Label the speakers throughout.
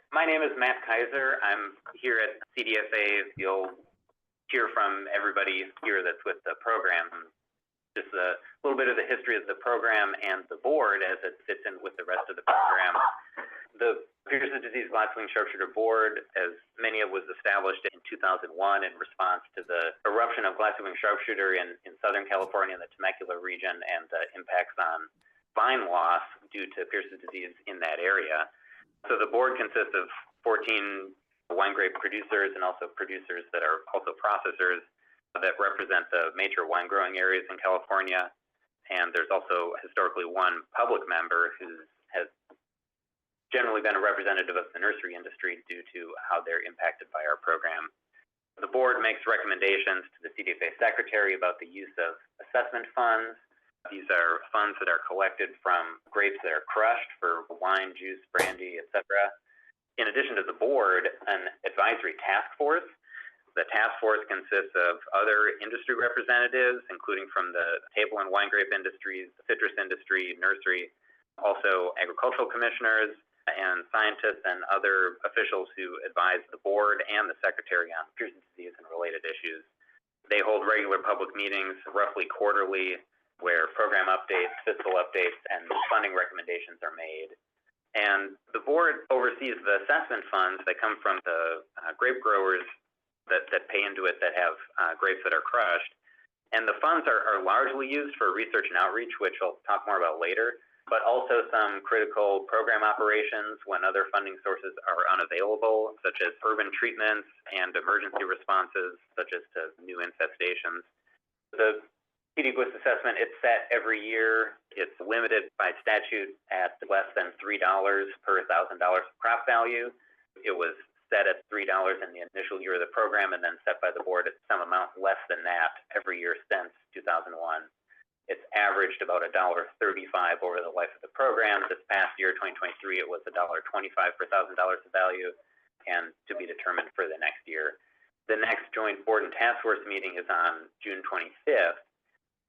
Speaker 1: My name is Matt Kaiser. I'm here at CDFA. You'll hear from everybody here that's with the program. Just a little bit of the history of the program and the board as it fits in with the rest of the program. The Pierce's Disease Glassy-Winged Sharpshooter Board, as many of was established in 2001 in response to the eruption of glassy-winged sharpshooter in Southern California and the Temecula region and the impacts on vine loss due to Pierce's disease in that area. So the board consists of 14 wine grape producers and also producers that are also processors that represent the major wine growing areas in California. And there's also historically one public member who has generally been a representative of the nursery industry due to how they're impacted by our program. The board makes recommendations to the CDFA secretary about the use of assessment funds. These are funds that are collected from grapes that are crushed for wine, juice, brandy, etc. In addition to the board, an advisory task force. The task force consists of other industry representatives, including from the table and wine grape industries, the citrus industry, nursery, also agricultural commissioners, and scientists and other officials who advise the board and the secretary on Pierce's disease and related issues. They hold regular public meetings, roughly quarterly, where program updates, fiscal updates, and funding recommendations are made. And the board oversees the assessment funds that come from the grape growers that pay into it that have grapes that are crushed. And the funds are largely used for research and outreach, which I'll talk more about later, but also some critical program operations when other funding sources are unavailable, such as urban treatments and emergency responses, such as to new infestations. The PD-GWSS assessment, it's set every year. It's limited by statute at less than $3 per $1,000 crop value. It was set at $3 in the initial year of the program and then set by the board at some amount less than that every year since 2001. It's averaged about $1.35 over the life of the program. This past year, 2023, it was $1.25 per $1,000 of value, and to be determined for the next year. The next joint board and task force meeting is on June 25th,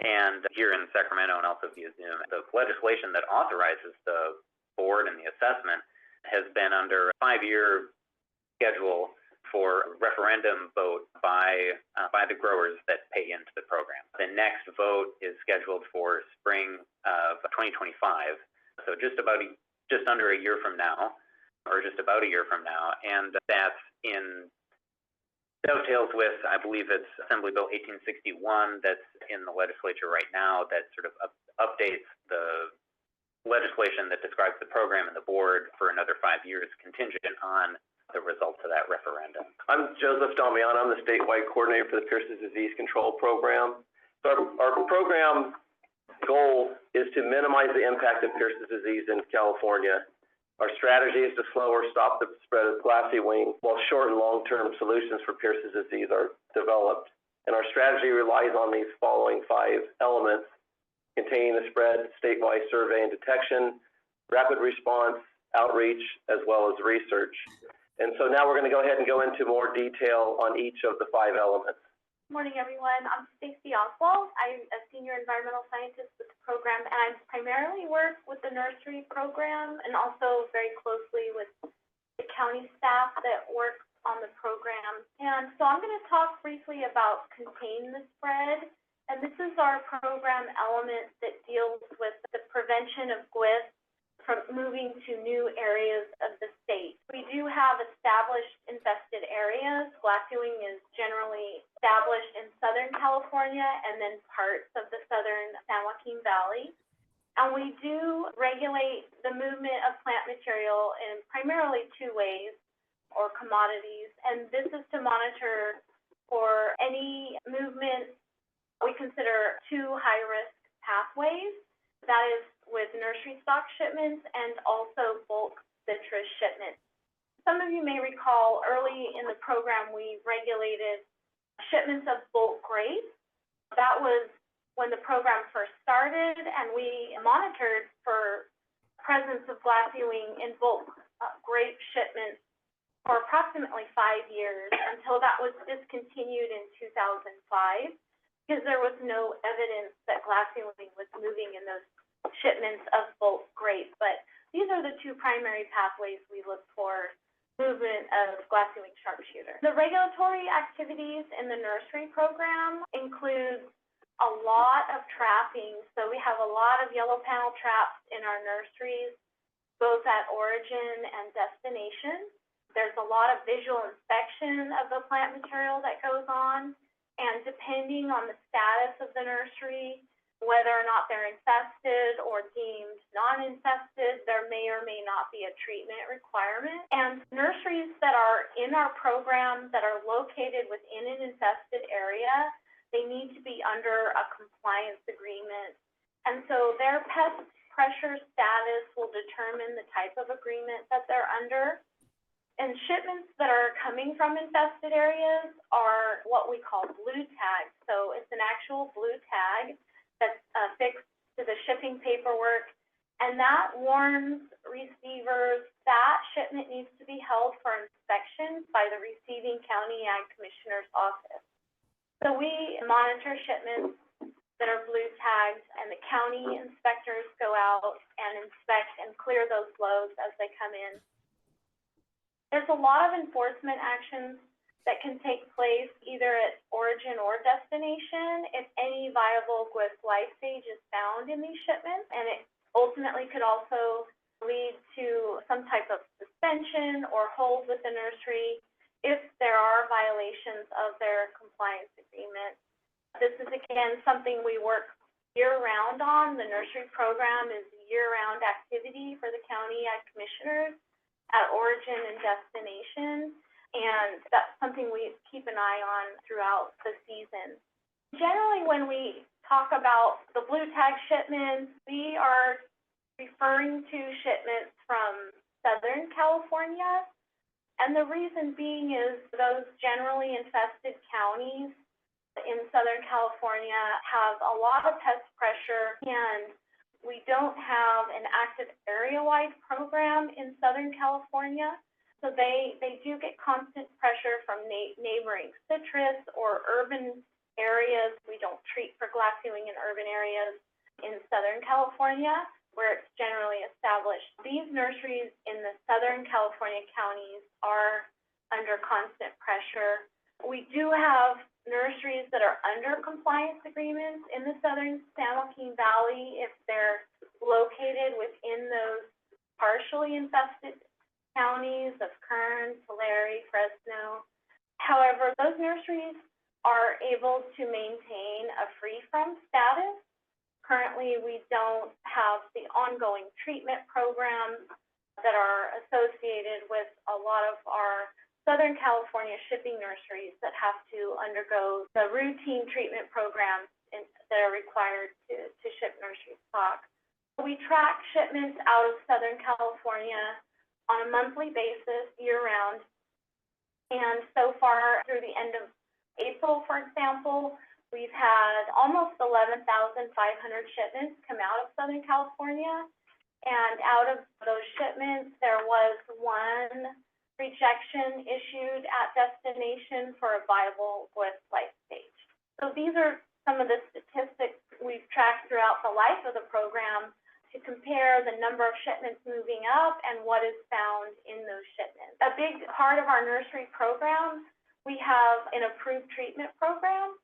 Speaker 1: and here in Sacramento and also via Zoom. The legislation that authorizes the board and the assessment has been under a 5-year schedule for referendum vote by the growers that pay into the program. The next vote is scheduled for spring of 2025, so just under a year from now, or just about a year from now, and that's in dovetails with, I believe it's Assembly Bill 1861 that's in the legislature right now that sort of updates the legislation that describes the program and the board for another 5 years contingent on the results of that referendum.
Speaker 2: I'm Joseph Damiano. I'm the statewide coordinator for the Pierce's Disease Control Program. So our program goal is to minimize the impact of Pierce's disease in California. Our strategy is to slow or stop the spread of glassy wing while short and long-term solutions for Pierce's disease are developed. And our strategy relies on these following 5 elements: containing the spread, statewide survey and detection, rapid response, outreach, as well as research. And so now we're going to go ahead and go into more detail on each of the 5 elements.
Speaker 3: Good morning, everyone. I'm Stacy Oswald. I'm a senior environmental scientist with the program, and I primarily work with the nursery program and also very closely with the county staff that work on the program. And so I'm going to talk briefly about contain the spread. And this is our program element that deals with the prevention of GWSS from moving to new areas of the state. We do have established infested areas. Glassy-wing is generally established in Southern California and then parts of the southern San Joaquin Valley. And we do regulate the movement of plant material in primarily 2 ways, or commodities. And this is to monitor for any movement we consider 2 high-risk pathways. That is with nursery stock shipments and also bulk citrus shipments. Some of you may recall early in the program we regulated shipments of bulk grapes. That was when the program first started, and we monitored for presence of glassy-wing in bulk grape shipments for approximately 5 years until that was discontinued in 2005 because there was no evidence that glassy-wing was moving in those shipments of bulk grapes. But these are the 2 primary pathways we look for movement of glassy-winged sharpshooter. The regulatory activities in the nursery program include a lot of trapping. So we have a lot of yellow panel traps in our nurseries, both at origin and destination. There's a lot of visual inspection of the plant material that goes on, and depending on the status of the nursery, whether or not they're infested or deemed non-infested, there may or may not be a treatment requirement. And nurseries that are in our program that are located within an infested area, they need to be under a compliance agreement. And so their pest pressure status will determine the type of agreement that they're under. And shipments that are coming from infested areas are what we call blue tags. So it's an actual blue tag that's affixed to the shipping paperwork, and that warns receivers that shipment needs to be held for inspection by the receiving county ag commissioner's office. So we monitor shipments that are blue tagged, and the county inspectors go out and inspect and clear those loads as they come in. There's a lot of enforcement actions that can take place either at origin or destination if any viable GWSS life stage is found in these shipments, and it ultimately could also lead to some type of suspension or hold with the nursery if there are violations of their compliance agreement. This is, again, something we work year-round on. The nursery program is a year-round activity for the county ag commissioners at origin and destination, and that's something we keep an eye on throughout the season. Generally, when we talk about the blue tag shipments, we are referring to shipments from Southern California, and the reason being is those generally infested counties in Southern California have a lot of pest pressure, and we don't have an active area-wide program in Southern California. So they do get constant pressure from neighboring citrus or urban areas. We don't treat for glassy-winged in urban areas in Southern California, where it's generally established. These nurseries in the Southern California counties are under constant pressure. We do have nurseries that are under compliance agreements in the Southern San Joaquin Valley if they're located within those partially infested counties of Kern, Tulare, Fresno. However, those nurseries are able to maintain a free-from status. Currently, we don't have the ongoing treatment programs that are associated with a lot of our Southern California shipping nurseries that have to undergo the routine treatment programs that are required to ship nursery stock. We track shipments out of Southern California on a monthly basis, year-round. And so far, through the end of April, for example, we've had almost 11,500 shipments come out of Southern California. And out of those shipments, there was one rejection issued at destination for a viable GWSS life stage. So these are some of the statistics we've tracked throughout the life of the program to compare the number of shipments moving up and what is found in those shipments. A big part of our nursery program, we have an approved treatment program,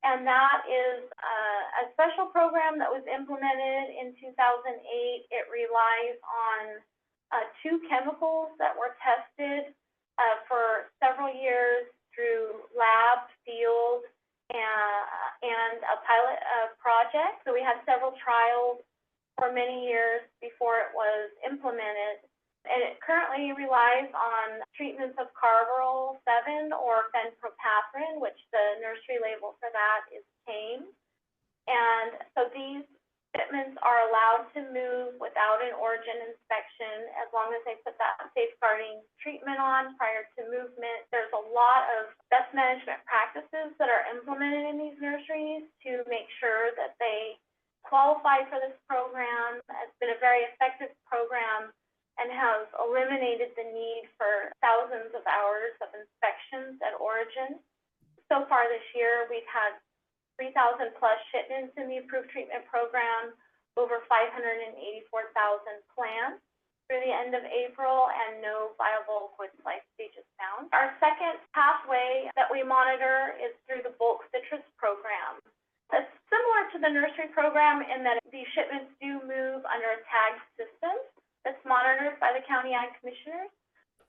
Speaker 3: and that is a special program that was implemented in 2008. It relies on 2 chemicals that were tested for several years through lab, field, and a pilot project. So we had several trials for many years before it was implemented. And it currently relies on treatments of carbaryl 7 or fenpropathrine, which the nursery label for that is tame. And so these shipments are allowed to move without an origin inspection as long as they put that safeguarding treatment on prior to movement. There's a lot of best management practices that are implemented in these nurseries to make sure that they qualify for this program. It's been a very effective program and has eliminated the need for thousands of hours of inspections at origin. So far this year, we've had 3,000 plus shipments in the approved treatment program, over 584,000 plants through the end of April, and no viable GWSS life program in that these shipments do move under a tagged system that's monitored by the county ag commissioners.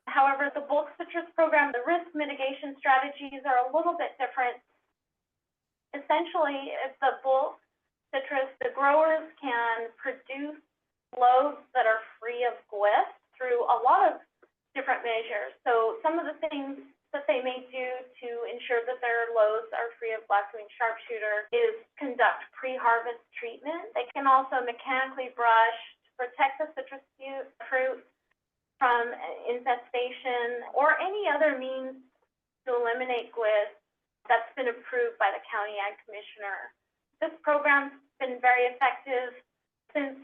Speaker 3: However, the bulk citrus program, the risk mitigation strategies are a little bit different. Essentially, it's the bulk citrus, the growers can produce loads that are free of GWSS through a lot of different measures. So some of the things that they may do to ensure that their loads are free of glassy-winged sharpshooter is conduct pre-harvest treatment. They can also mechanically brush to protect the citrus fruit from infestation or any other means to eliminate GWSS that's been approved by the county ag commissioner. This program's been very effective since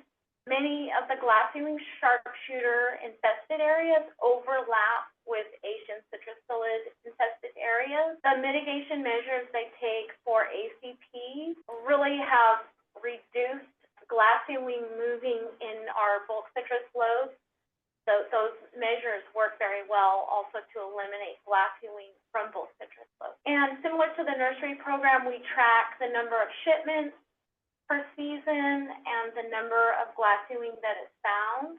Speaker 3: many of the glassy-winged sharpshooter infested areas overlap with Asian citrus psyllid infested areas. The mitigation measures they take for ACP really have reduced glassy-wing moving in our bulk citrus loads. So those measures work very well also to eliminate glassy-wing from bulk citrus loads. And similar to the nursery program, we track the number of shipments per season and the number of glassy-wing that is found.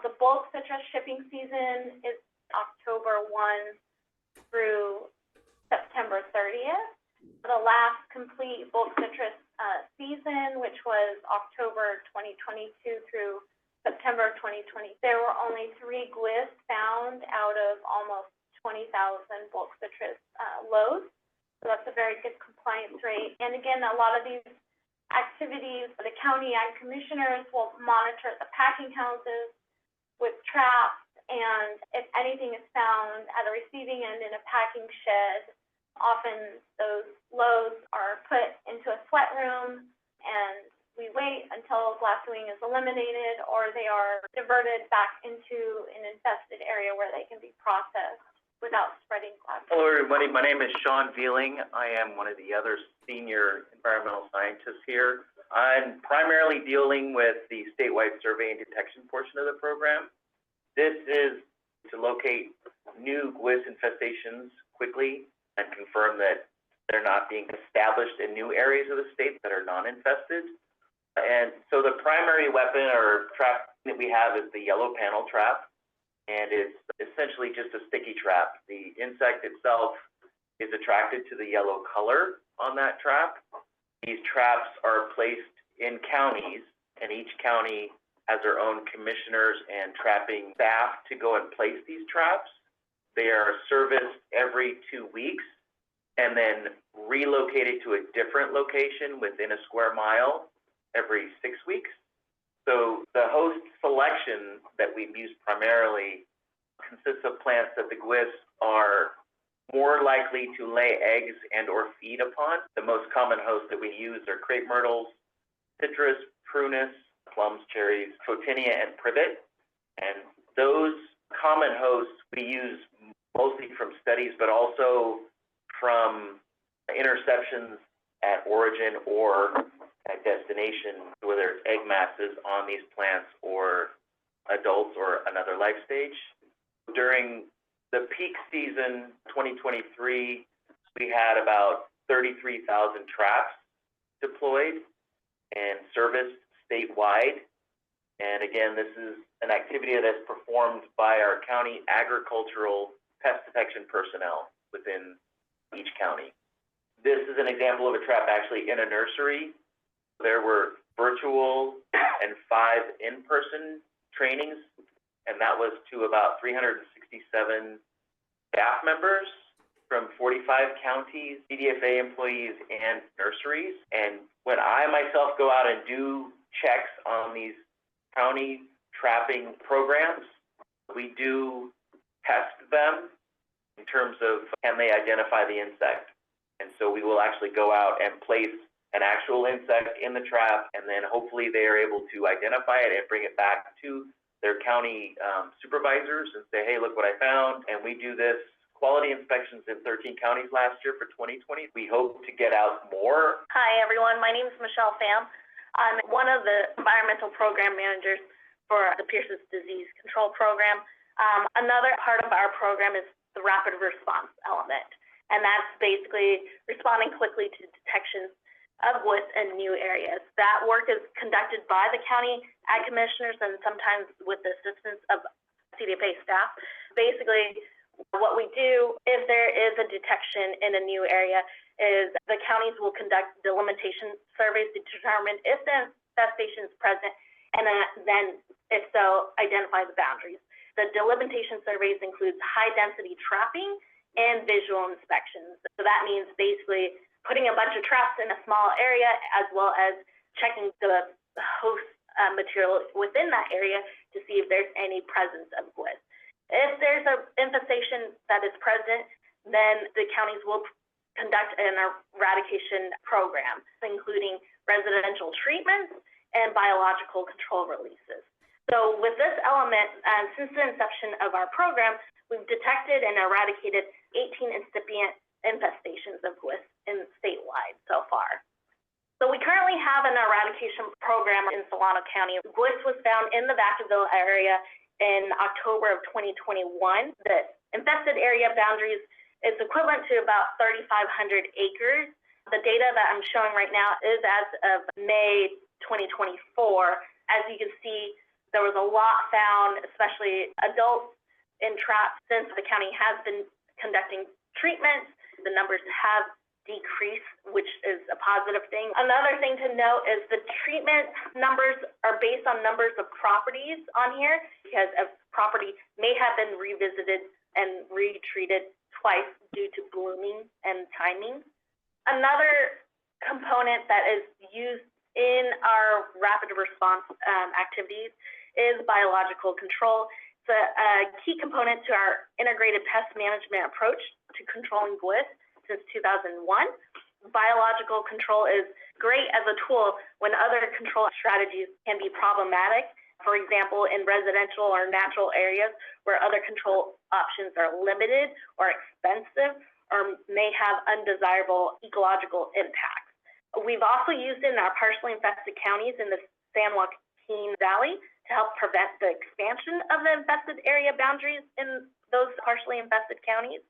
Speaker 3: The bulk citrus shipping season is October 1 through September 30th. The last complete bulk citrus season, which was October 2022 through September 2020, there were only 3 GWSS found out of almost 20,000 bulk citrus loads. So that's a very good compliance rate. And again, a lot of these activities, the county ag commissioners will monitor the packing houses with traps, and if anything is found at a receiving end in a packing shed, often those loads are put into a sweat room and we wait until glassy-wing is eliminated or they are diverted back into an infested area where they can be processed without spreading glassy-wing.
Speaker 4: Hello, everybody. My name is Sean Veeling. I am one of the other senior environmental scientists here. I'm primarily dealing with the statewide survey and detection portion of the program. This is to locate new GWSS infestations quickly and confirm that they're not being established in new areas of the state that are non-infested. And so the primary weapon or trap that we have is the yellow panel trap. And it's essentially just a sticky trap. The insect itself is attracted to the yellow color on that trap. These traps are placed in counties, and each county has their own commissioners and trapping staff to go and place these traps. They are serviced every 2 weeks and then relocated to a different location within a square mile every 6 weeks. So the host selection that we've used primarily consists of plants that the GWSS are more likely to lay eggs and or feed upon. The most common hosts that we use are crepe myrtles, citrus, prunus, plums, cherries, photinia, and privet. And those common hosts we use mostly from studies, but also from interceptions at origin or at destination, whether it's egg masses on these plants or adults or another life stage. During the peak season, 2023, we had about 33,000 traps deployed and serviced statewide. And again, this is an activity that's performed by our county agricultural pest detection personnel within each county. This is an example of a trap actually in a nursery. There were virtual and 5 in-person trainings, and that was to about 367 staff members from 45 counties, CDFA employees, and nurseries. And when I myself go out and do checks on these county trapping programs, we do test them in terms of can they identify the insect. And so we will actually go out and place an actual insect in the trap, and then hopefully they are able to identify it and bring it back to their county supervisors and say, hey, look what I found. And we do this quality inspections in 13 counties last year for 2020. We hope to get out more.
Speaker 5: Hi, everyone. My name is Michelle Pham. I'm one of the environmental program managers for the Pierce's Disease Control Program. Another part of our program is the rapid response element, and that's basically responding quickly to detections of GWSS in new areas. That work is conducted by the county ag commissioners and sometimes with the assistance of CDFA staff. Basically, what we do if there is a detection in a new area is the counties will conduct delimitation surveys to determine if the infestation is present and then, if so, identify the boundaries. The delimitation surveys includes high-density trapping and visual inspections. So that means basically putting a bunch of traps in a small area as well as checking the host material within that area to see if there's any presence of GWSS. If there's an infestation that is present, then the counties will conduct an eradication program, including residential treatments and biological control releases. So with this element, since the inception of our program, we've detected and eradicated 18 incipient infestations of GWSS in statewide so far. So we currently have an eradication program in Solano County. GWSS was found in the Vacaville area in October of 2021. The infested area boundaries is equivalent to about 3,500 acres. The data that I'm showing right now is as of May 2024. As you can see, there was a lot found, especially adults in traps. Since the county has been conducting treatments, the numbers have decreased, which is a positive thing. Another thing to note is the treatment numbers are based on numbers of properties on here, because a property may have been revisited and retreated twice due to blooming and timing. Another component that is used in our rapid response activities is biological control. It's a key component to our integrated pest management approach to controlling GWSS since 2001. Biological control is great as a tool when other control strategies can be problematic. For example, in residential or natural areas where other control options are limited or expensive or may have undesirable ecological impacts. We've also used it in our partially infested counties in the San Joaquin Valley to help prevent the expansion of the infested area boundaries in those partially infested counties.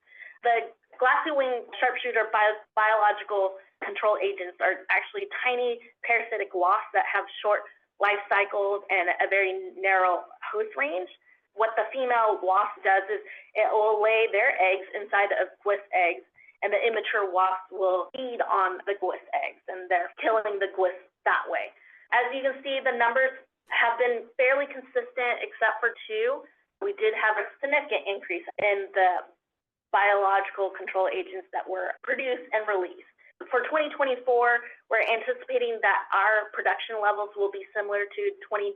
Speaker 5: The glassy-winged sharpshooter biological control agents are actually tiny parasitic wasps that have short life cycles and a very narrow host range. What the female wasp does is it will lay their eggs inside of GWSS eggs, and the immature wasps will feed on the GWSS eggs, and they're killing the GWSS that way. As you can see, the numbers have been fairly consistent except for two. We did have a significant increase in the biological control agents that were produced and released. For 2024, we're anticipating that our production levels will be similar to 2020.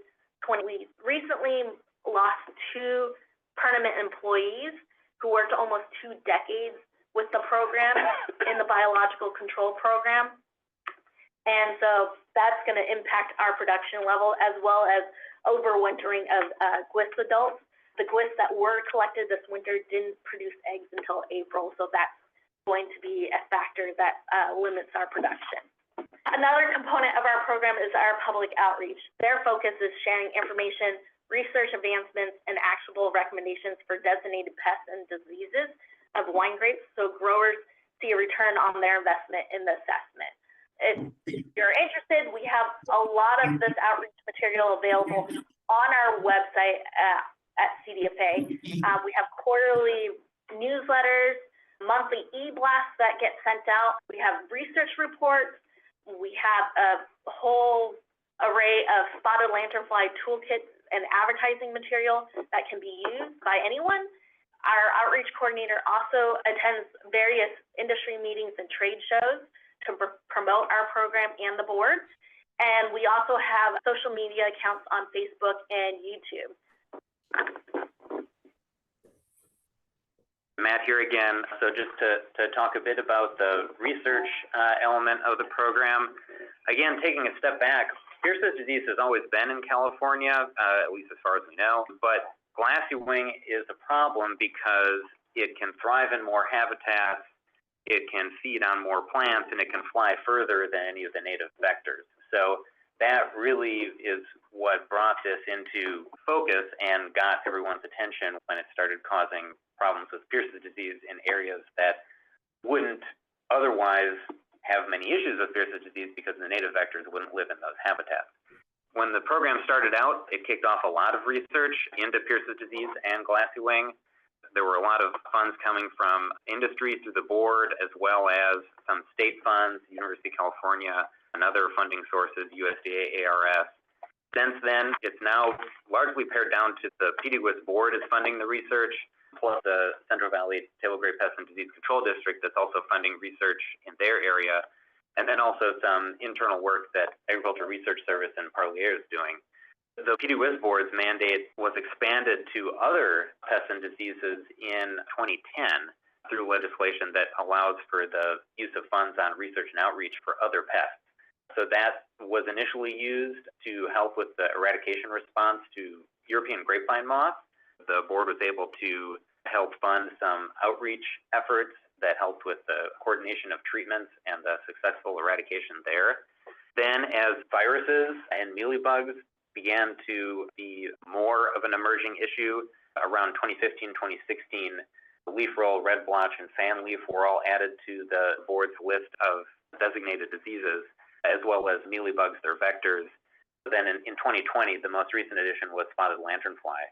Speaker 5: We recently lost 2 permanent employees who worked almost 2 decades with the program in the biological control program. And so that's going to impact our production level as well as overwintering of GWSS adults. The GWSS that were collected this winter didn't produce eggs until April, so that's going to be a factor that limits our production. Another component of our program is our public outreach. Their focus is sharing information, research advancements, and actionable recommendations for designated pests and diseases of wine grapes, so growers see a return on their investment in the assessment. If you're interested, we have a lot of this outreach material available on our website at CDFA. We have quarterly newsletters, monthly e-blasts that get sent out. We have research reports. We have a whole array of spotted lanternfly toolkits and advertising material that can be used by anyone. Our outreach coordinator also attends various industry meetings and trade shows to promote our program and the board. And we also have social media accounts on Facebook and YouTube.
Speaker 1: Matt here again. So just to talk a bit about the research element of the program. Again, taking a step back, Pierce's disease has always been in California, at least as far as we know, but glassy wing is a problem because it can thrive in more habitats, it can feed on more plants, and it can fly further than any of the native vectors. So that really is what brought this into focus and got everyone's attention when it started causing problems with Pierce's disease in areas that wouldn't otherwise have many issues with Pierce's disease because the native vectors wouldn't live in those habitats. When the program started out, it kicked off a lot of research into Pierce's disease and glassy-wing. There were a lot of funds coming from industry through the board, as well as some state funds, University of California, and other funding sources, USDA, ARS. Since then, it's now largely pared down to the PD-GWSS Board is funding the research, plus the Central Valley Table Grape Pest and Disease Control District that's also funding research in their area, and then also some internal work that Agriculture Research Service in Parlier is doing. The PD-GWSS Board's mandate was expanded to other pests and diseases in 2010 through legislation that allows for the use of funds on research and outreach for other pests. So that was initially used to help with the eradication response to European grapevine moth. The board was able to help fund some outreach efforts that helped with the coordination of treatments and the successful eradication there. Then, as viruses and mealybugs began to be more of an emerging issue around 2015-2016, leaf roll, red blotch, and fan leaf were all added to the board's list of designated diseases, as well as mealybugs, their vectors. Then in 2020, the most recent addition was spotted lanternfly,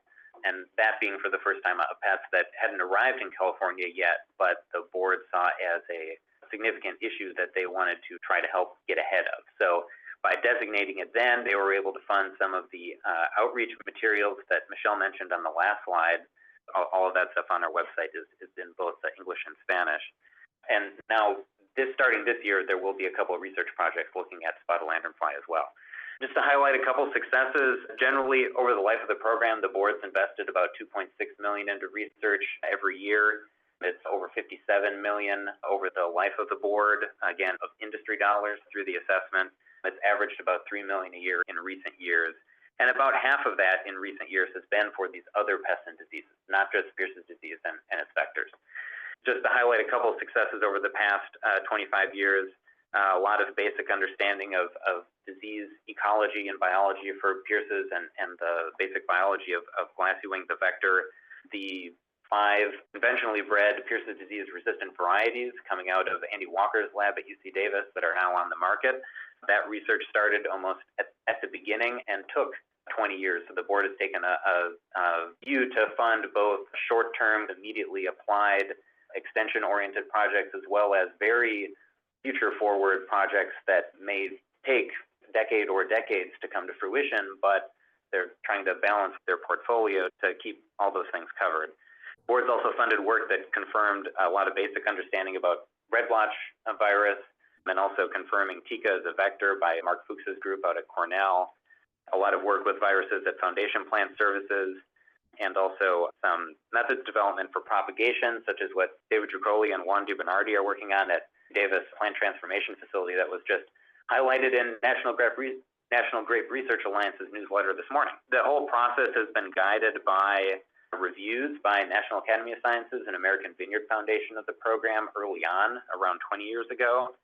Speaker 1: and that being for the first time a pest that hadn't arrived in California yet, but the board saw as a significant issue that they wanted to try to help get ahead of. So by designating it then, they were able to fund some of the outreach materials that Michelle mentioned on the last slide. All of that stuff on our website is in both English and Spanish. And now, starting this year, there will be a couple of research projects looking at spotted lanternfly as well. Just to highlight a couple successes, generally over the life of the program, the board's invested about $2.6 million into research every year. It's over $57 million over the life of the board, again, of industry dollars through the assessment. It's averaged about $3 million a year in recent years. And about half of that in recent years has been for these other pests and diseases, not just Pierce's disease and its vectors. Just to highlight a couple of successes over the past 25 years, a lot of basic understanding of disease ecology and biology for Pierce's and the basic biology of glassy-winged, the vector. The 5 conventionally bred Pierce's disease-resistant varieties coming out of Andy Walker's lab at UC Davis that are now on the market. That research started almost at the beginning and took 20 years. So the board has taken a view to fund both short-term, immediately applied, extension-oriented projects, as well as very future-forward projects that may take a decade or decades to come to fruition, but they're trying to balance their portfolio to keep all those things covered. The board's also funded work that confirmed a lot of basic understanding about red blotch virus, and also confirming Tika as a vector by Mark Fuchs's group out at Cornell. A lot of work with viruses at Foundation Plant Services, and also some methods development for propagation, such as what David Dricoli and Juan DiBernardi are working on at Davis Plant Transformation Facility that was just highlighted in National Grape Research Alliance's newsletter this morning. The whole process has been guided by reviews by National Academy of Sciences and American Vineyard Foundation of the program early on, around 20 years ago.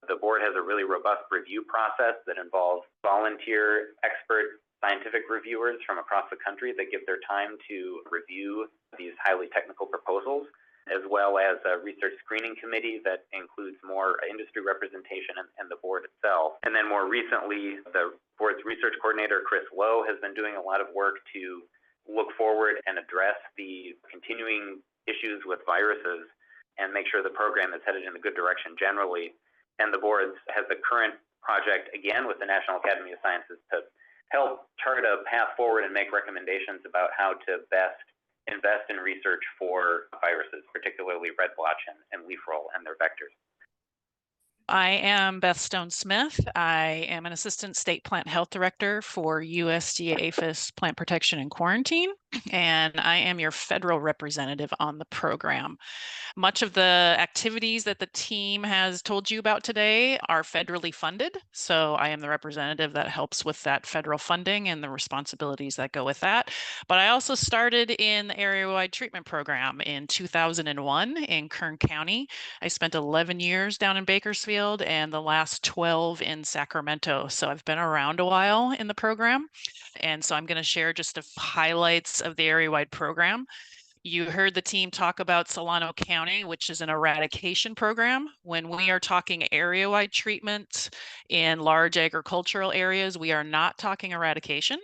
Speaker 1: The board has a really robust review process that involves volunteer expert scientific reviewers from across the country that give their time to review these highly technical proposals, as well as a research screening committee that includes more industry representation and the board itself. And then more recently, the board's research coordinator, Chris Lowe, has been doing a lot of work to look forward and address the continuing issues with viruses and make sure the program is headed in a good direction generally. And the board has a current project, again, with the National Academy of Sciences to help chart a path forward and make recommendations about how to best invest in research for viruses, particularly red blotch and leaf roll and their vectors.
Speaker 6: I am Beth Stone-Smith. I am an Assistant State Plant Health Director for USDA APHIS Plant Protection and Quarantine, and I am your federal representative on the program. Much of the activities that the team has told you about today are federally funded, so I am the representative that helps with that federal funding and the responsibilities that go with that. But I also started in the area-wide treatment program in 2001 in Kern County. I spent 11 years down in Bakersfield and the last 12 in Sacramento. So I've been around a while in the program. And so I'm going to share just a highlights of the area-wide program. You heard the team talk about Solano County, which is an eradication program. When we are talking area-wide treatment in large agricultural areas, we are not talking eradication.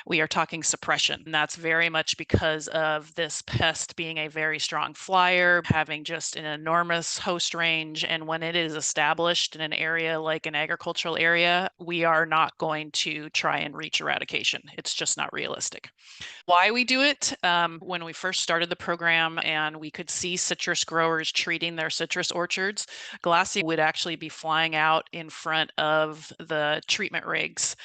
Speaker 6: We are talking suppression. And that's very much because of this pest being a very strong flyer, having just an enormous host range. And when it is established in an area like an agricultural area, we are not going to try and reach eradication. It's just not realistic. Why we do it, when we first started the program and we could see citrus growers treating their citrus orchards, glassy would actually be flying out in front of the treatment rigs.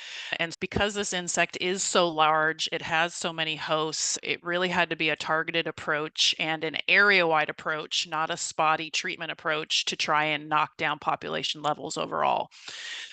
Speaker 6: And because this insect is so large, it has so many hosts, it really had to be a targeted approach and an area-wide approach, not a spotty treatment approach, to try and knock down population levels overall.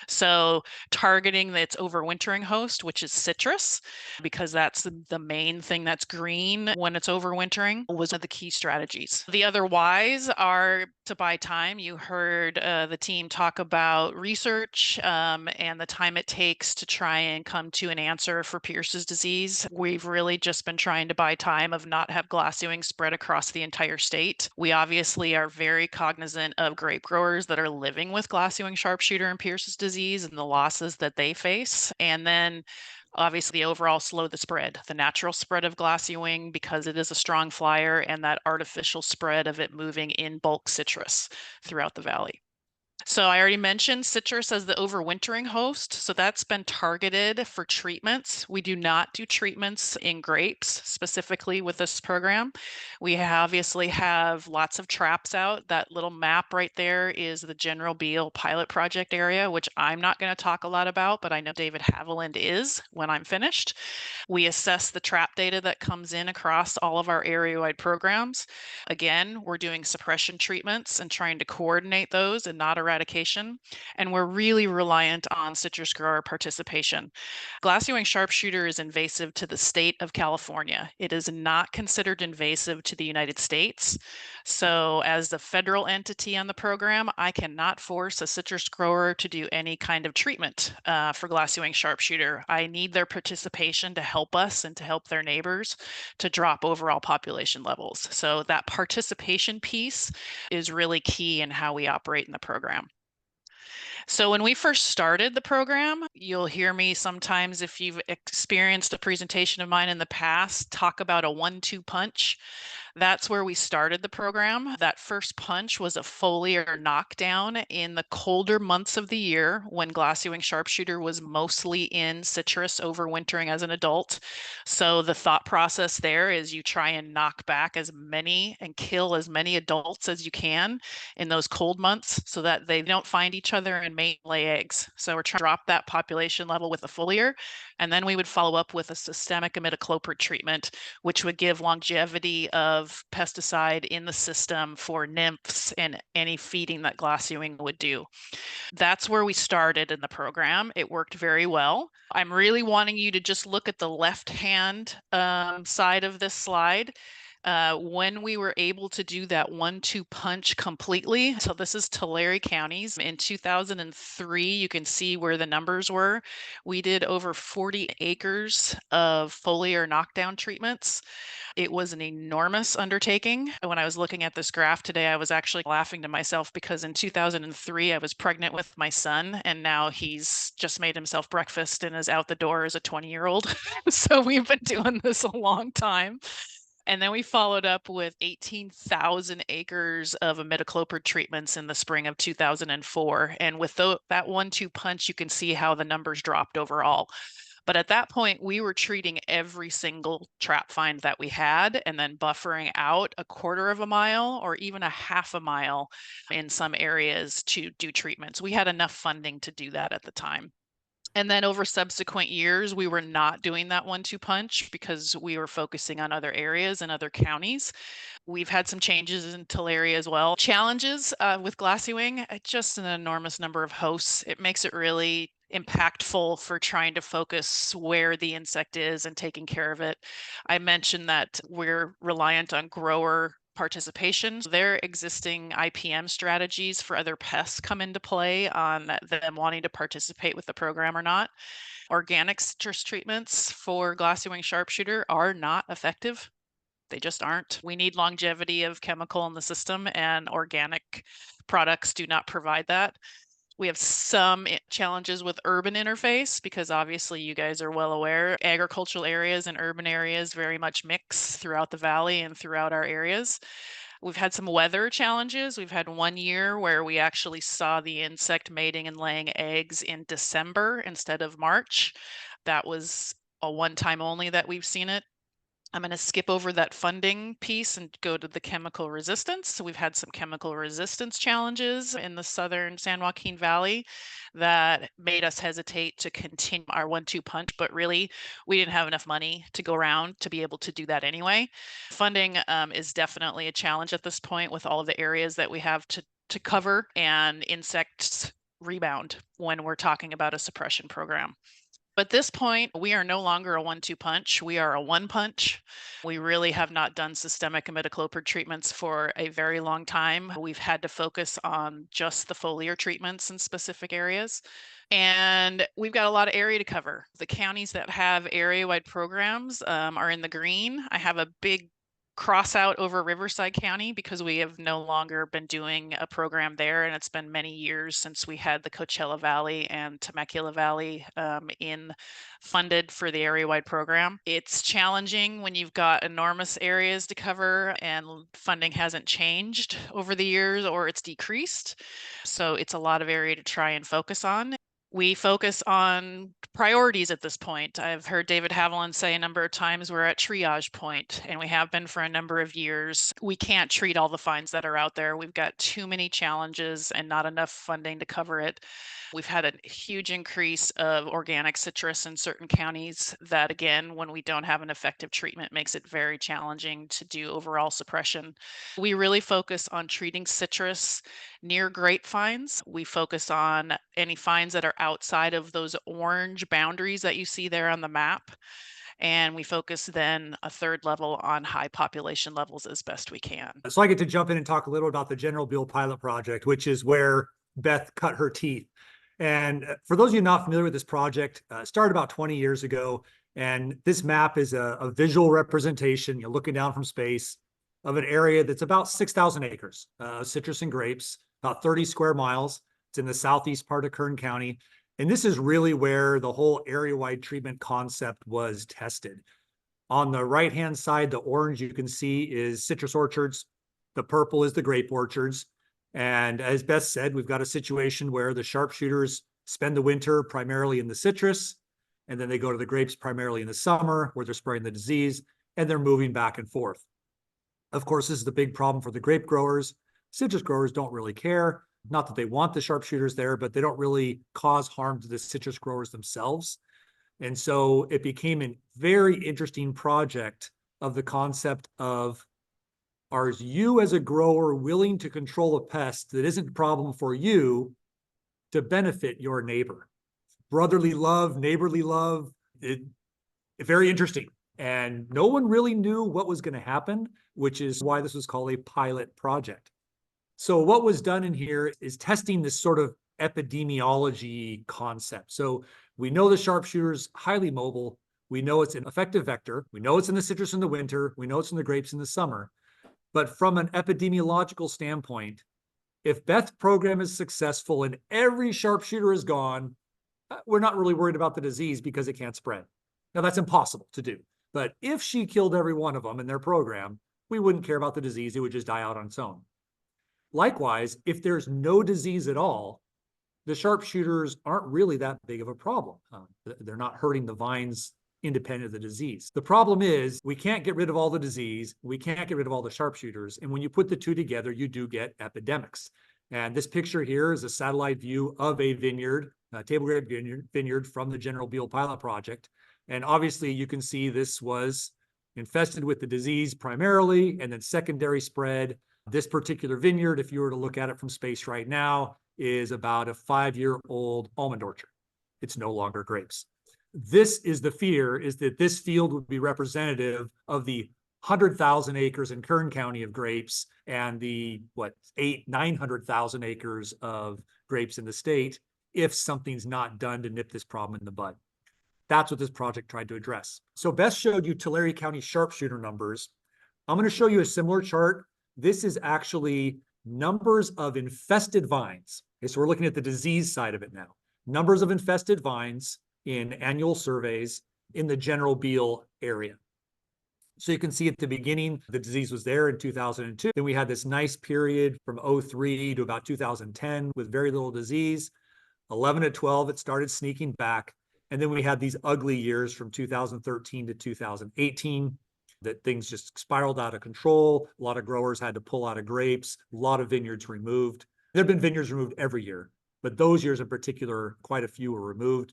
Speaker 6: So targeting its overwintering host, which is citrus, because that's the main thing that's green when it's overwintering, was one of the key strategies. The other whys are to buy time. You heard the team talk about research and the time it takes to try and come to an answer for Pierce's disease. We've really just been trying to buy time of not have glassy-wing spread across the entire state. We obviously are very cognizant of grape growers that are living with glassy-wing sharpshooter and Pierce's disease and the losses that they face. And then obviously overall slow the spread, the natural spread of glassy-wing because it is a strong flyer, and that artificial spread of it moving in bulk citrus throughout the valley. So I already mentioned citrus as the overwintering host. So that's been targeted for treatments. We do not do treatments in grapes specifically with this program. We obviously have lots of traps out. That little map right there is the General Beal pilot project area, which I'm not going to talk a lot about, but I know David Haviland is when I'm finished. We assess the trap data that comes in across all of our area-wide programs. Again, we're doing suppression treatments and trying to coordinate those and not eradication. And we're really reliant on citrus grower participation. Glassy-wing sharpshooter is invasive to the state of California. It is not considered invasive to the United States. So as the federal entity on the program, I cannot force a citrus grower to do any kind of treatment for glassy-wing sharpshooter. I need their participation to help us and to help their neighbors to drop overall population levels. So that participation piece is really key in how we operate in the program. So when we first started the program, you'll hear me sometimes, if you've experienced a presentation of mine in the past, talk about a 1-2 punch. That's where we started the program. That first punch was a foliar knockdown in the colder months of the year when glassy-wing sharpshooter was mostly in citrus overwintering as an adult. So the thought process there is you try and knock back as many and kill as many adults as you can in those cold months so that they don't find each other and mate, lay eggs. So we're trying to drop that population level with a foliar, and then we would follow up with a systemic imidacloprid treatment, which would give longevity of pesticide in the system for nymphs and any feeding that glassy-wing would do. That's where we started in the program. It worked very well. I'm really wanting you to just look at the left-hand side of this slide. When we were able to do that 1-2 punch completely, so this is Tulare counties. In 2003, you can see where the numbers were. We did over 40 acres of foliar knockdown treatments. It was an enormous undertaking. When I was looking at this graph today, I was actually laughing to myself because in 2003, I was pregnant with my son, and now he's just made himself breakfast and is out the door as a 20-year-old. So we've been doing this a long time. And then we followed up with 18,000 acres of imidacloprid treatments in the spring of 2004. And with that 1-2 punch, you can see how the numbers dropped overall. But at that point, we were treating every single trap find that we had and then buffering out a 1/4 of a mile or even a 1/2 a mile in some areas to do treatments. We had enough funding to do that at the time. And then over subsequent years, we were not doing that 1-2 punch because we were focusing on other areas and other counties. We've had some changes in Tulare as well. Challenges with glassy-wing, just an enormous number of hosts. It makes it really impactful for trying to focus where the insect is and taking care of it. I mentioned that we're reliant on grower participation. Their existing IPM strategies for other pests come into play on them wanting to participate with the program or not. Organic citrus treatments for glassy-wing sharpshooter are not effective. They just aren't. We need longevity of chemical in the system, and organic products do not provide that. We have some challenges with urban interface because obviously you guys are well aware, agricultural areas and urban areas very much mix throughout the valley and throughout our areas. We've had some weather challenges. We've had 1 year where we actually saw the insect mating and laying eggs in December instead of March. That was a one time only that we've seen it. I'm going to skip over that funding piece and go to the chemical resistance. So we've had some chemical resistance challenges in the southern San Joaquin Valley that made us hesitate to continue our 1-2 punch, but really we didn't have enough money to go around to be able to do that anyway. Funding is definitely a challenge at this point with all of the areas that we have to cover, and insects rebound when we're talking about a suppression program. At this point, we are no longer a 1-2 punch. We are a 1 punch. We really have not done systemic imidacloprid treatments for a very long time. We've had to focus on just the foliar treatments in specific areas. And we've got a lot of area to cover. The counties that have area-wide programs are in the green. I have a big cross out over Riverside County because we have no longer been doing a program there, and it's been many years since we had the Coachella Valley and Temecula Valley in funded for the area-wide program. It's challenging when you've got enormous areas to cover and funding hasn't changed over the years or it's decreased. So it's a lot of area to try and focus on. We focus on priorities at this point. I've heard David Haviland say a number of times we're at triage point, and we have been for a number of years. We can't treat all the fines that are out there. We've got too many challenges and not enough funding to cover it. We've had a huge increase of organic citrus in certain counties that, again, when we don't have an effective treatment, makes it very challenging to do overall suppression. We really focus on treating citrus near grapevines. We focus on any fines that are outside of those orange boundaries that you see there on the map. And we focus then a third level on high population levels as best we can.
Speaker 7: So I get to jump in and talk a little about the General Buell pilot project, which is where Beth cut her teeth. And for those of you not familiar with this project, started about 20 years ago. And this map is a visual representation, you're looking down from space, of an area that's about 6,000 acres, citrus and grapes, about 30 square miles. It's in the southeast part of Kern County. And this is really where the whole area-wide treatment concept was tested. On the right-hand side, the orange you can see is citrus orchards. The purple is the grape orchards. And as Beth said, we've got a situation where the sharpshooters spend the winter primarily in the citrus, and then they go to the grapes primarily in the summer where they're spraying the disease, and they're moving back and forth. Of course, this is the big problem for the grape growers. Citrus growers don't really care. Not that they want the sharpshooters there, but they don't really cause harm to the citrus growers themselves. And so it became a very interesting project of the concept of, are you as a grower willing to control a pest that isn't a problem for you to benefit your neighbor? Brotherly love, neighborly love, very interesting. And no one really knew what was going to happen, which is why this was called a pilot project. So what was done in here is testing this sort of epidemiology concept. So we know the sharpshooter's highly mobile. We know it's an effective vector. We know it's in the citrus in the winter. We know it's in the grapes in the summer. But from an epidemiological standpoint, if Beth's program is successful and every sharpshooter is gone, we're not really worried about the disease because it can't spread. Now, that's impossible to do. But if she killed every one of them in their program, we wouldn't care about the disease. It would just die out on its own. Likewise, if there's no disease at all, the sharpshooters aren't really that big of a problem. They're not hurting the vines independent of the disease. The problem is we can't get rid of all the disease. We can't get rid of all the sharpshooters. And when you put the two together, you do get epidemics. And this picture here is a satellite view of a vineyard, a table grape vineyard from the General Buell pilot project. And obviously you can see this was infested with the disease primarily, and then secondary spread. This particular vineyard, if you were to look at it from space right now, is about a 5-year-old almond orchard. It's no longer grapes. This is the fear, is that this field would be representative of the 100,000 acres in Kern County of grapes and the, 900,000 acres of grapes in the state if something's not done to nip this problem in the bud. That's what this project tried to address. So Beth showed you Tulare County sharpshooter numbers. I'm going to show you a similar chart. This is actually numbers of infested vines. Okay, so we're looking at the disease side of it now. Numbers of infested vines in annual surveys in the General Beale area. So you can see at the beginning, the disease was there in 2002. Then we had this nice period from 03 to about 2010 with very little disease. 11 to 12, it started sneaking back. And then we had these ugly years from 2013 to 2018 that things just spiraled out of control. A lot of growers had to pull out of grapes, a lot of vineyards removed. There have been vineyards removed every year, but those years in particular, quite a few were removed.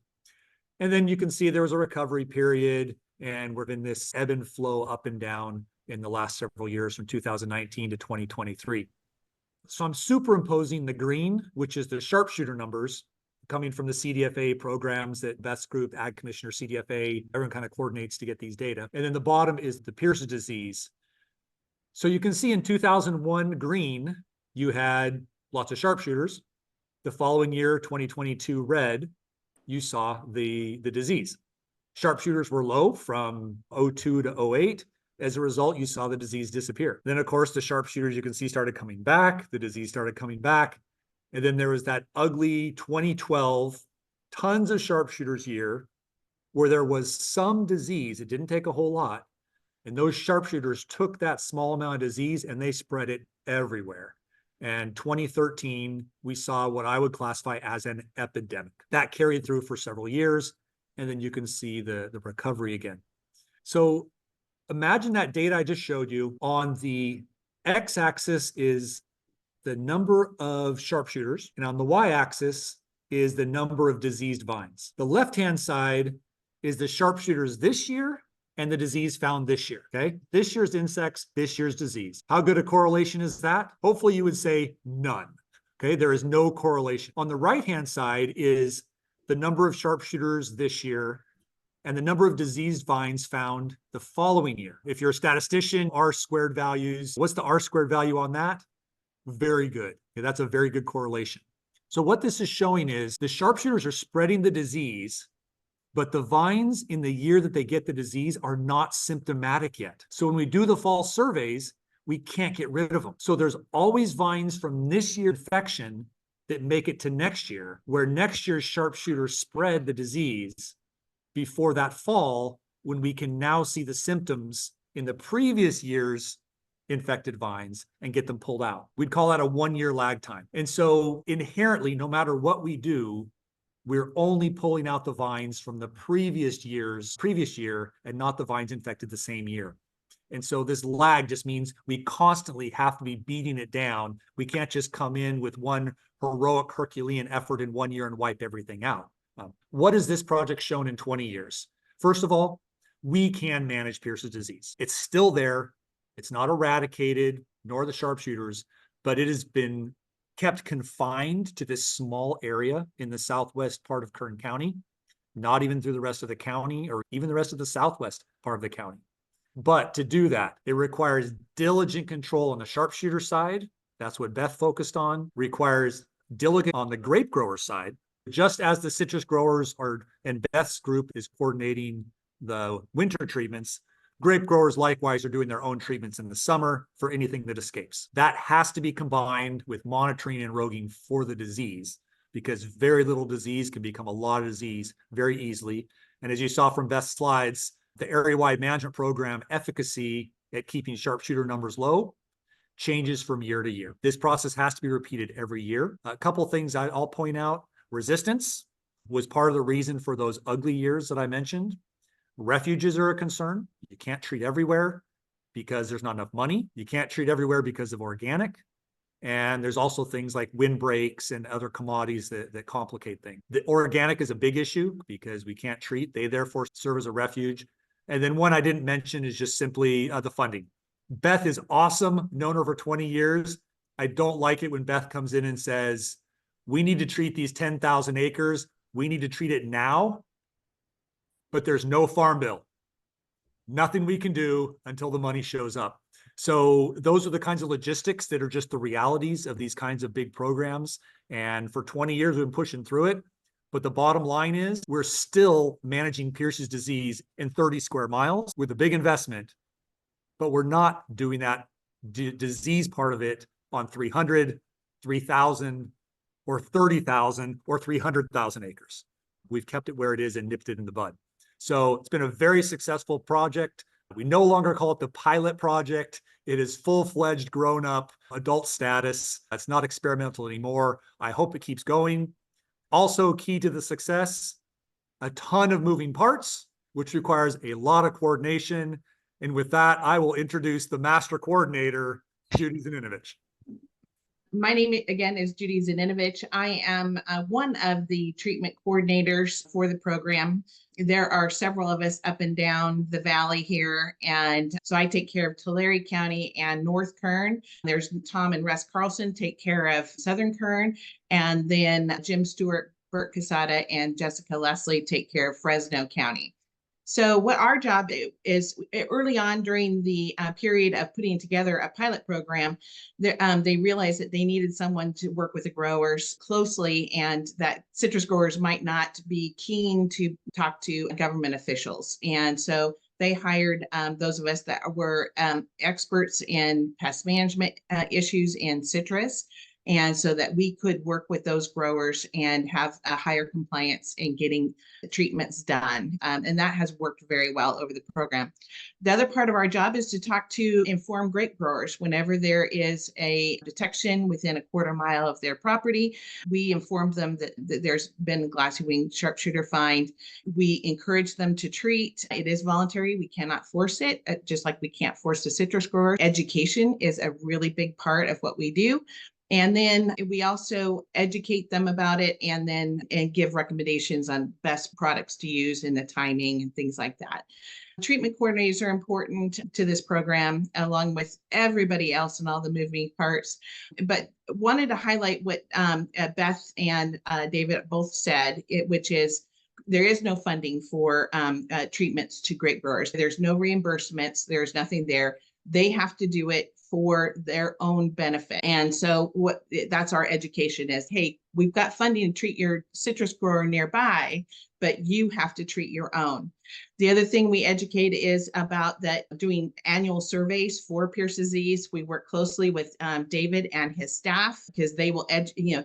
Speaker 7: And then you can see there was a recovery period, and we're in this ebb and flow up and down in the last several years from 2019 to 2023. So I'm superimposing the green, which is the sharpshooter numbers coming from the CDFA programs that Beth's group, Ag Commissioner, CDFA, everyone kind of coordinates to get these data. And then the bottom is the Pierce's disease. So you can see in 2001 green, you had lots of sharpshooters. The following year, 2022 red, you saw the disease. Sharpshooters were low from 02 to 08. As a result, you saw the disease disappear. Then, of course, the sharpshooters you can see started coming back. The disease started coming back. And then there was that ugly 2012, tons of sharpshooters year where there was some disease. It didn't take a whole lot. And those sharpshooters took that small amount of disease and they spread it everywhere. And 2013, we saw what I would classify as an epidemic. That carried through for several years. And then you can see the recovery again. So imagine that data I just showed you. On the x-axis is the number of sharpshooters, and on the y-axis is the number of diseased vines. The left-hand side is the sharpshooters this year and the disease found this year, okay? This year's insects, this year's disease. How good a correlation is that? Hopefully you would say none, okay? There is no correlation. On the right-hand side is the number of sharpshooters this year and the number of diseased vines found the following year. If you're a statistician, R-squared values, what's the R-squared value on that? Very good. Okay, that's a very good correlation. So what this is showing is the sharpshooters are spreading the disease, but the vines in the year that they get the disease are not symptomatic yet. So when we do the fall surveys, we can't get rid of them. So there's always vines from this year's infection that make it to next year, where next year's sharpshooters spread the disease before that fall, when we can now see the symptoms in the previous year's infected vines and get them pulled out. We'd call that a 1-year lag time. And so inherently, no matter what we do, we're only pulling out the vines from the previous year and not the vines infected the same year. And so this lag just means we constantly have to be beating it down. We can't just come in with one heroic Herculean effort in 1 year and wipe everything out. What has this project shown in 20 years? First of all, we can manage Pierce's disease. It's still there. It's not eradicated, nor the sharpshooters, but it has been kept confined to this small area in the southwest part of Kern County, not even through the rest of the county or even the rest of the southwest part of the county. But to do that, it requires diligent control on the sharpshooter side. That's what Beth focused on. Requires diligent on the grape grower side. Just as the citrus growers are, and Beth's group is coordinating the winter treatments, grape growers likewise are doing their own treatments in the summer for anything that escapes. That has to be combined with monitoring and roguing for the disease, because very little disease can become a lot of disease very easily. And as you saw from Beth's slides, the area-wide management program efficacy at keeping sharpshooter numbers low changes from year to year. This process has to be repeated every year. A couple things I'll point out. Resistance was part of the reason for those ugly years that I mentioned. Refuges are a concern. You can't treat everywhere because there's not enough money. You can't treat everywhere because of organic. And there's also things like windbreaks and other commodities that complicate things. The organic is a big issue because we can't treat. They therefore serve as a refuge. And then one I didn't mention is just simply the funding. Beth is awesome, known her for 20 years. I don't like it when Beth comes in and says, we need to treat these 10,000 acres. We need to treat it now, but there's no farm bill. Nothing we can do until the money shows up. So those are the kinds of logistics that are just the realities of these kinds of big programs. And for 20 years, we've been pushing through it. But the bottom line is we're still managing Pierce's disease in 30 square miles with a big investment but we're not doing that disease part of it on 300, 3,000, or 30,000 or 300,000 acres. We've kept it where it is and nipped it in the bud. So it's been a very successful project. We no longer call it the pilot project. It is full-fledged, grown-up, adult status. It's not experimental anymore. I hope it keeps going. Also key to the success, a ton of moving parts, which requires a lot of coordination. And with that, I will introduce the master coordinator, Judy Zaninovich.
Speaker 8: My name again is Judy Zaninovich. I am one of the treatment coordinators for the program. There are several of us up and down the valley here. And so I take care of Tulare County and North Kern. There's Tom and Russ Carlson take care of Southern Kern. And then Jim Stewart, Bert Casada, and Jessica Leslie take care of Fresno County. So what our job is, early on during the period of putting together a pilot program, they realized that they needed someone to work with the growers closely, and that citrus growers might not be keen to talk to government officials. And so they hired those of us that were experts in pest management issues in citrus. And so that we could work with those growers and have a higher compliance in getting treatments done. And that has worked very well over the program. The other part of our job is to talk to informed grape growers. Whenever there is a detection within a quarter mile of their property, we inform them that there's been a glassy-winged sharpshooter find. We encourage them to treat. It is voluntary. We cannot force it, just like we can't force the citrus grower. Education is a really big part of what we do. And then we also educate them about it and give recommendations on best products to use and the timing and things like that. Treatment coordinators are important to this program, along with everybody else and all the moving parts. But wanted to highlight what Beth and David both said, which is there is no funding for treatments to grape growers. There's no reimbursements. There's nothing there. They have to do it for their own benefit. And so that's our education is, hey, we've got funding to treat your citrus grower nearby, but you have to treat your own. The other thing we educate is about that doing annual surveys for Pierce disease. We work closely with David and his staff because they will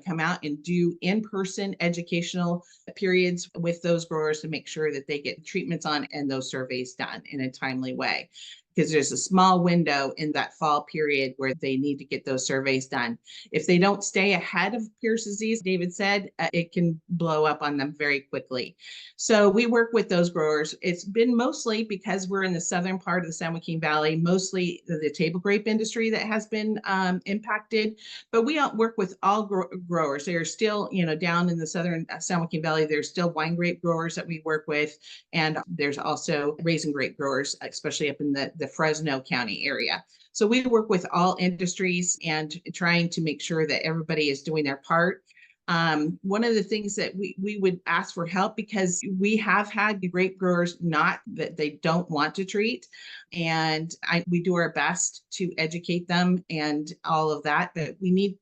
Speaker 8: come out and do in-person educational periods with those growers to make sure that they get treatments on and those surveys done in a timely way. Because there's a small window in that fall period where they need to get those surveys done. If they don't stay ahead of Pierce disease, David said, it can blow up on them very quickly. So we work with those growers. It's been mostly because we're in the southern part of the San Joaquin Valley, mostly the table grape industry that has been impacted. But we work with all growers. They are still, down in the southern San Joaquin Valley, there's still wine grape growers that we work with. And there's also raisin grape growers, especially up in the Fresno County area. So we work with all industries and trying to make sure that everybody is doing their part. One of the things that we would ask for help, because we have had grape growers not that they don't want to treat, and we do our best to educate them and all of that, but we need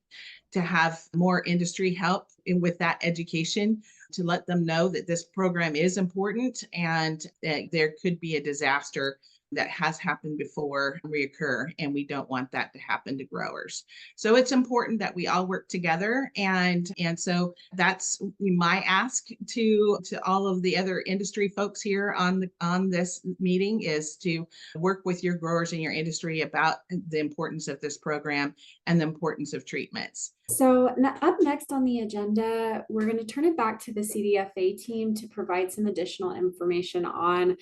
Speaker 8: to have more industry help with that education to let them know that this program is important and that there could be a disaster that has happened before reoccur, and we don't want that to happen to growers. So it's important that we all work together, and so that's my ask to all of the other industry folks here on this meeting, is to work with your growers and your industry about the importance of this program and the importance of treatments.
Speaker 9: So up next on the agenda, we're going to turn it back to the CDFA team to provide some additional information on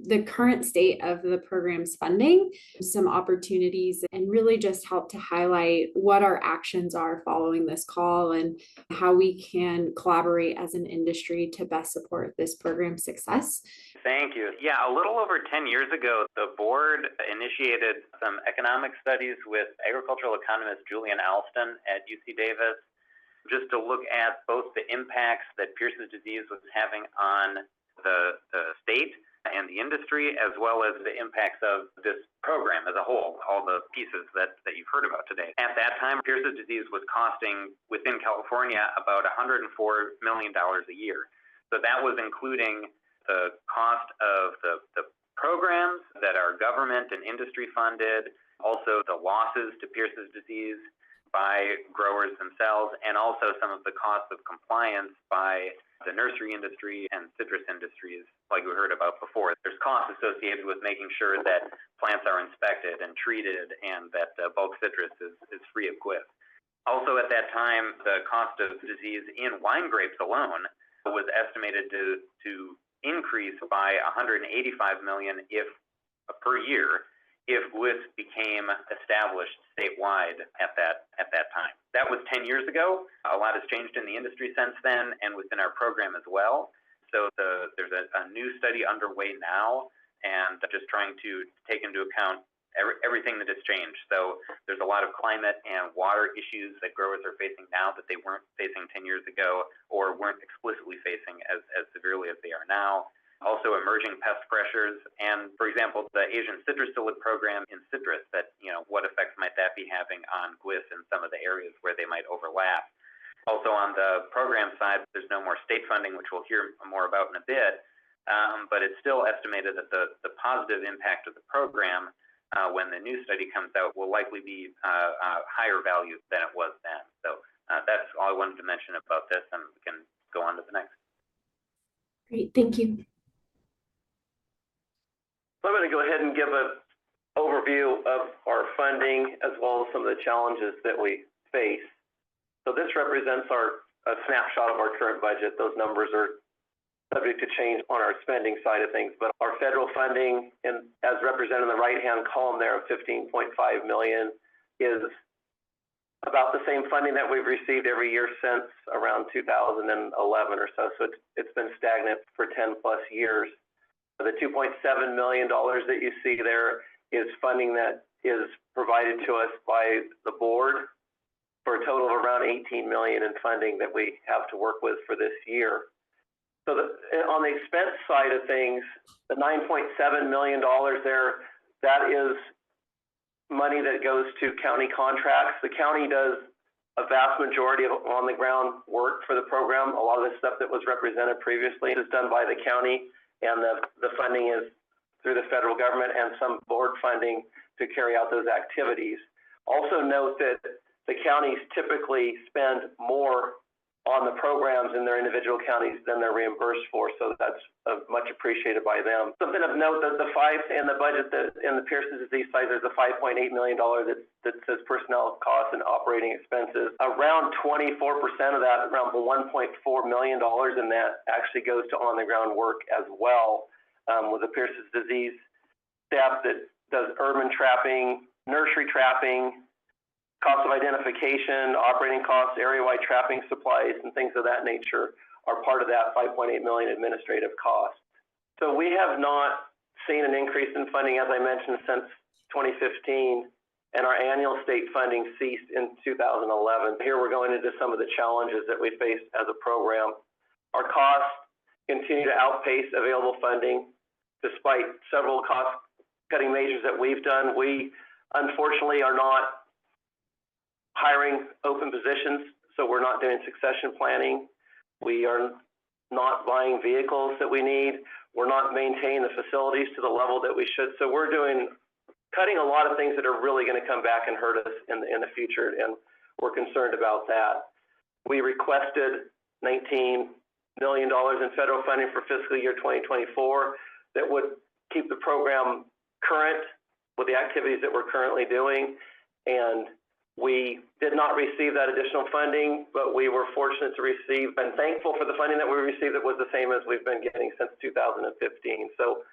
Speaker 9: the current state of the program's funding, some opportunities, and really just help to highlight what our actions are following this call and how we can collaborate as an industry to best support this program's success.
Speaker 1: Thank you. Yeah, a little over 10 years ago, the board initiated some economic studies with agricultural economist Julian Alston at UC Davis, just to look at both the impacts that Pierce's disease was having on the state and the industry, as well as the impacts of this program as a whole, all the pieces that you've heard about today. At that time, Pierce's disease was costing, within California, about $104 million a year. So that was including the cost of the programs that are government and industry funded, also the losses to Pierce's disease by growers themselves, and also some of the costs of compliance by the nursery industry and citrus industries, like we heard about before. There's costs associated with making sure that plants are inspected and treated and that bulk citrus is free of glyphs. Also at that time, the cost of disease in wine grapes alone was estimated to increase by $185 million per year if glyphs became established statewide at that time. That was 10 years ago. A lot has changed in the industry since then and within our program as well. So there's a new study underway now, and just trying to take into account everything that has changed. So there's a lot of climate and water issues that growers are facing now that they weren't facing 10 years ago or weren't explicitly facing as severely as they are now. Also emerging pest pressures, and for example, the Asian citrus psyllid program in citrus, that, what effects might that be having on glyphs in some of the areas where they might overlap. Also on the program side, there's no more state funding, which we'll hear more about in a bit, but it's still estimated that the positive impact of the program when the new study comes out will likely be higher value than it was then. So that's all I wanted to mention about this, and we can go on to the next.
Speaker 9: Great, thank you.
Speaker 2: So I'm going to go ahead and give an overview of our funding as well as some of the challenges that we face. So this represents a snapshot of our current budget. Those numbers are subject to change on our spending side of things, but our federal funding, as represented in the right-hand column there of $15.5 million, is about the same funding that we've received every year since around 2011 or so. So it's been stagnant for 10 plus years. The $2.7 million that you see there is funding that is provided to us by the board for a total of around $18 million in funding that we have to work with for this year. So on the expense side of things, the $9.7 million there, that is money that goes to county contracts. The county does a vast majority of on-the-ground work for the program. A lot of the stuff that was represented previously is done by the county, and the funding is through the federal government and some board funding to carry out those activities. Also note that the counties typically spend more on the programs in their individual counties than they're reimbursed for, so that's much appreciated by them. Something of note, that in the budget in the Pierce's disease side, there's a $5.8 million that says personnel costs and operating expenses. Around 24% of that, around $1.4 million in that, actually goes to on-the-ground work as well, with the Pierce's disease staff that does urban trapping, nursery trapping, cost of identification, operating costs, area-wide trapping supplies, and things of that nature are part of that $5.8 million administrative cost. So we have not seen an increase in funding, as I mentioned, since 2015, and our annual state funding ceased in 2011. Here we're going into some of the challenges that we face as a program. Our costs continue to outpace available funding, despite several cost-cutting measures that we've done. We, unfortunately, are not hiring open positions, so we're not doing succession planning. We are not buying vehicles that we need. We're not maintaining the facilities to the level that we should. So we're cutting a lot of things that are really going to come back and hurt us in the future, and we're concerned about that. We requested $19 million in federal funding for fiscal year 2024 that would keep the program current with the activities that we're currently doing, and we did not receive that additional funding, but we were fortunate to receive and thankful for the funding that we received that was the same as we've been getting since 2015. So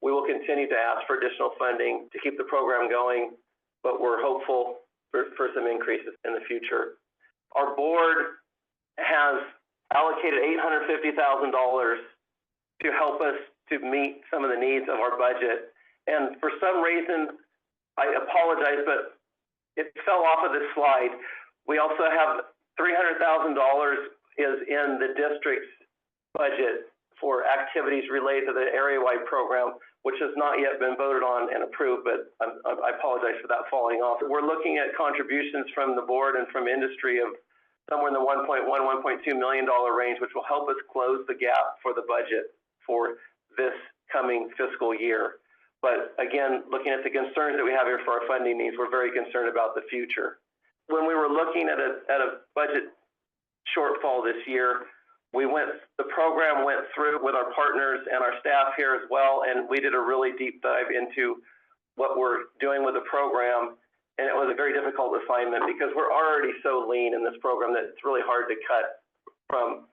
Speaker 2: we will continue to ask for additional funding to keep the program going, but we're hopeful for some increases in the future. Our board has allocated $850,000 to help us to meet some of the needs of our budget. And for some reason, I apologize, but it fell off of this slide. We also have $300,000 is in the district's budget for activities related to the area-wide program, which has not yet been voted on and approved, but I apologize for that falling off. We're looking at contributions from the board and from industry of somewhere in the $1.1, $1.2 million range, which will help us close the gap for the budget for this coming fiscal year. But again, looking at the concerns that we have here for our funding needs, we're very concerned about the future. When we were looking at a budget shortfall this year, the program went through with our partners and our staff here as well, and we did a really deep dive into what we're doing with the program. And it was a very difficult assignment because we're already so lean in this program that it's really hard to cut from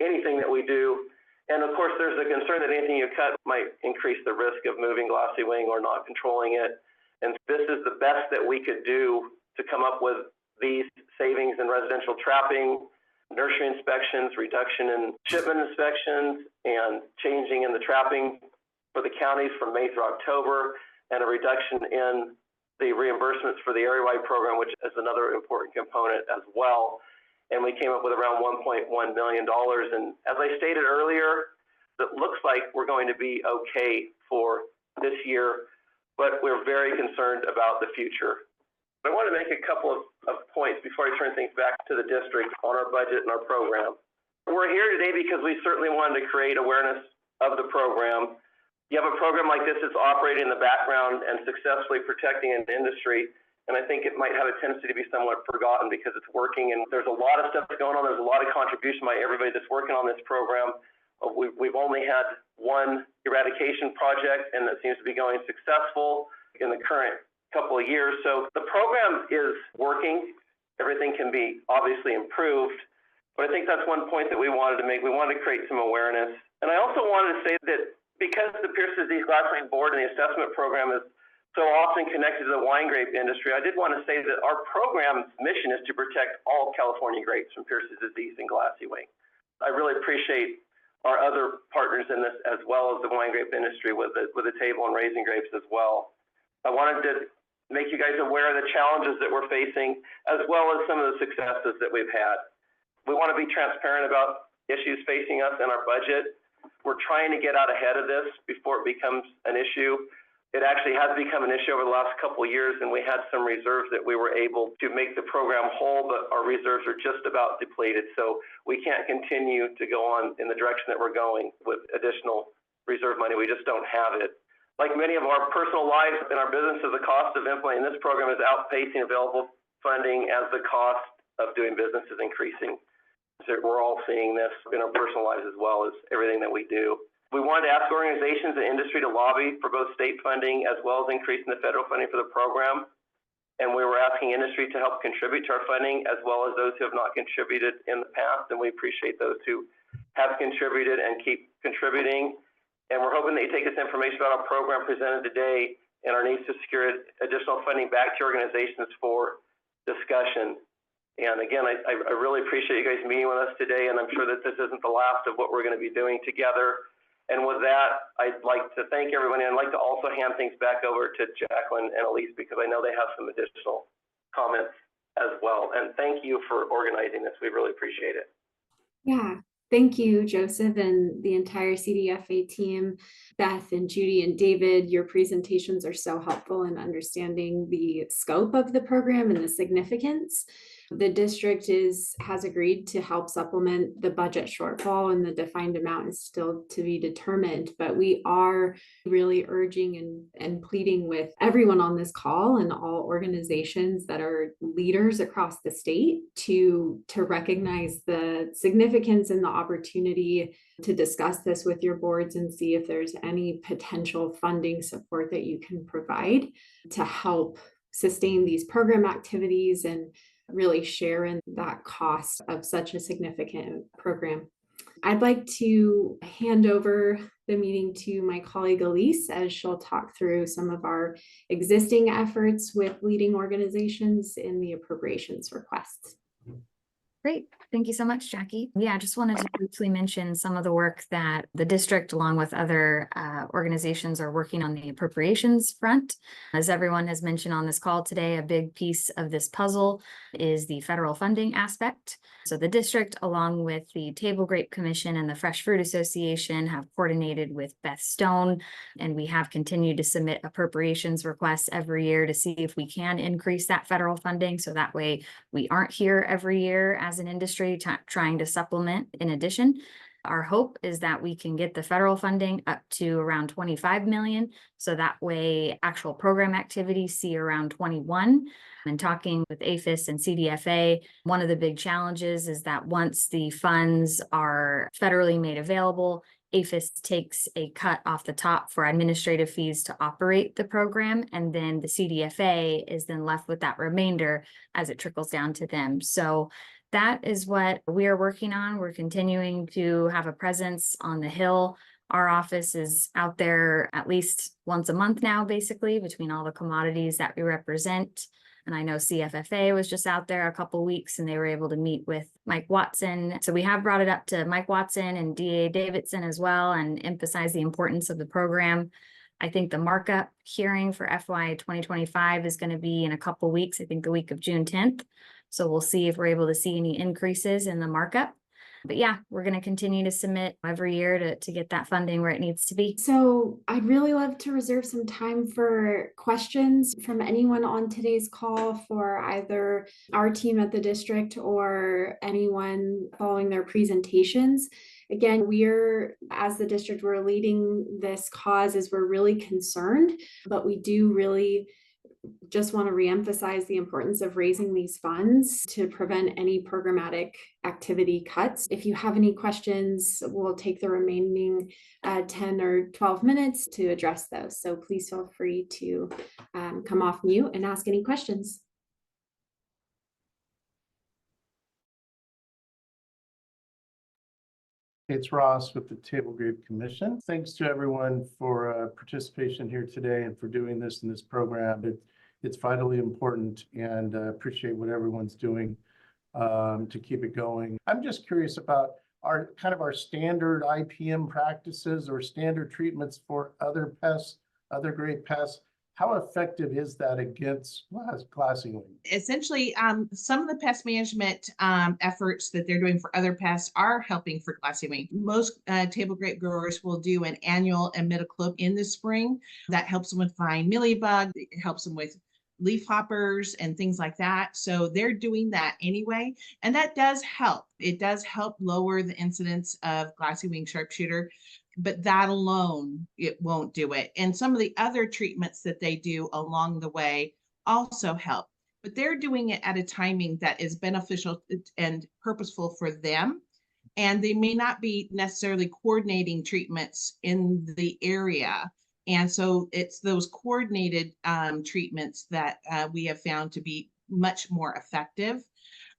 Speaker 2: anything that we do. And of course, there's a concern that anything you cut might increase the risk of moving glassy wing or not controlling it. And this is the best that we could do to come up with these savings in residential trapping, nursery inspections, reduction in shipment inspections, and changing in the trapping for the counties from May through October, and a reduction in the reimbursements for the area-wide program, which is another important component as well. And we came up with around $1.1 million. And as I stated earlier, it looks like we're going to be okay for this year, but we're very concerned about the future. I want to make a couple of points before I turn things back to the district on our budget and our program. We're here today because we certainly wanted to create awareness of the program. You have a program like this that's operating in the background and successfully protecting an industry, and I think it might have a tendency to be somewhat forgotten because it's working, and there's a lot of stuff going on. There's a lot of contribution by everybody that's working on this program. We've only had one eradication project, and that seems to be going successful in the current couple of years. So the program is working. Everything can be obviously improved, but I think that's one point that we wanted to make. We wanted to create some awareness. And I also wanted to say that because the Pierce Disease Glassy-Winged Board and the assessment program is so often connected to the wine grape industry, I did want to say that our program's mission is to protect all California grapes from Pierce's disease and glassy wing. I really appreciate our other partners in this, as well as the wine grape industry with the table and raising grapes as well. I wanted to make you guys aware of the challenges that we're facing, as well as some of the successes that we've had. We want to be transparent about issues facing us in our budget. We're trying to get out ahead of this before it becomes an issue. It actually has become an issue over the last couple of years, and we had some reserves that we were able to make the program whole, but our reserves are just about depleted. So we can't continue to go on in the direction that we're going with additional reserve money. We just don't have it. Like many of our personal lives and our businesses, the cost of implementing this program is outpacing available funding as the cost of doing business is increasing. So we're all seeing this in our personal lives as well as everything that we do. We wanted to ask organizations and industry to lobby for both state funding as well as increasing the federal funding for the program. And we were asking industry to help contribute to our funding, as well as those who have not contributed in the past. And we appreciate those who have contributed and keep contributing. And we're hoping that you take this information about our program presented today and our needs to secure additional funding back to organizations for discussion. And again, I really appreciate you guys meeting with us today, and I'm sure that this isn't the last of what we're going to be doing together. And with that, I'd like to thank everybody, and I'd like to also hand things back over to Jacqueline and Elise, because I know they have some additional comments as well. And thank you for organizing this. We really appreciate it.
Speaker 9: Yeah. Thank you, Joseph, and the entire CDFA team. Beth and Judy and David, your presentations are so helpful in understanding the scope of the program and the significance. The district has agreed to help supplement the budget shortfall, and the defined amount is still to be determined, but we are really urging and pleading with everyone on this call and all organizations that are leaders across the state to recognize the significance and the opportunity to discuss this with your boards and see if there's any potential funding support that you can provide to help sustain these program activities and really share in that cost of such a significant program. I'd like to hand over the meeting to my colleague Elise, as she'll talk through some of our existing efforts with leading organizations in the appropriations requests.
Speaker 10: Great. Thank you so much, Jackie. Yeah, I just wanted to briefly mention some of the work that the district, along with other organizations, are working on the appropriations front. As everyone has mentioned on this call today, a big piece of this puzzle is the federal funding aspect. So the district, along with the Table Grape Commission and the Fresh Fruit Association, have coordinated with Beth Stone, and we have continued to submit appropriations requests every year to see if we can increase that federal funding. So that way we aren't here every year as an industry trying to supplement in addition. Our hope is that we can get the federal funding up to around 25 million. So that way actual program activities see around 21. And talking with APHIS and CDFA, one of the big challenges is that once the funds are federally made available, APHIS takes a cut off the top for administrative fees to operate the program, and then the CDFA is then left with that remainder as it trickles down to them. So that is what we are working on. We're continuing to have a presence on the Hill. Our office is out there at least once a month now, basically, between all the commodities that we represent. And I know CFFA was just out there a couple weeks and they were able to meet with Mike Watson. So we have brought it up to Mike Watson and DA Davidson as well and emphasize the importance of the program. I think the markup hearing for FY 2025 is going to be in a couple weeks, I think the week of June 10th. So we'll see if we're able to see any increases in the markup. But yeah, we're going to continue to submit every year to get that funding where it needs to be.
Speaker 9: So I'd really love to reserve some time for questions from anyone on today's call for either our team at the district or anyone following their presentations. Again, as the district, we're leading this cause as we're really concerned, but we do really just want to reemphasize the importance of raising these funds to prevent any programmatic activity cuts. If you have any questions, we'll take the remaining 10 or 12 minutes to address those. So please feel free to come off mute and ask any questions.
Speaker 11: It's Ross with the Table Grape Commission. Thanks to everyone for participation here today and for doing this in this program. It's vitally important, and appreciate what everyone's doing to keep it going. I'm just curious about our standard IPM practices or standard treatments for other pests, other grape pests. How effective is that against glassy-winged?
Speaker 8: Essentially, some of the pest management efforts that they're doing for other pests are helping for glassy-winged. Most table grape growers will do an annual imidacloprid in the spring. That helps them with fine mealybug. It helps them with leaf hoppers and things like that. So they're doing that anyway. And that does help. It does help lower the incidence of glassy-winged sharpshooter, but that alone, it won't do it. And some of the other treatments that they do along the way also help, but they're doing it at a timing that is beneficial and purposeful for them. And they may not be necessarily coordinating treatments in the area. And so it's those coordinated treatments that we have found to be much more effective.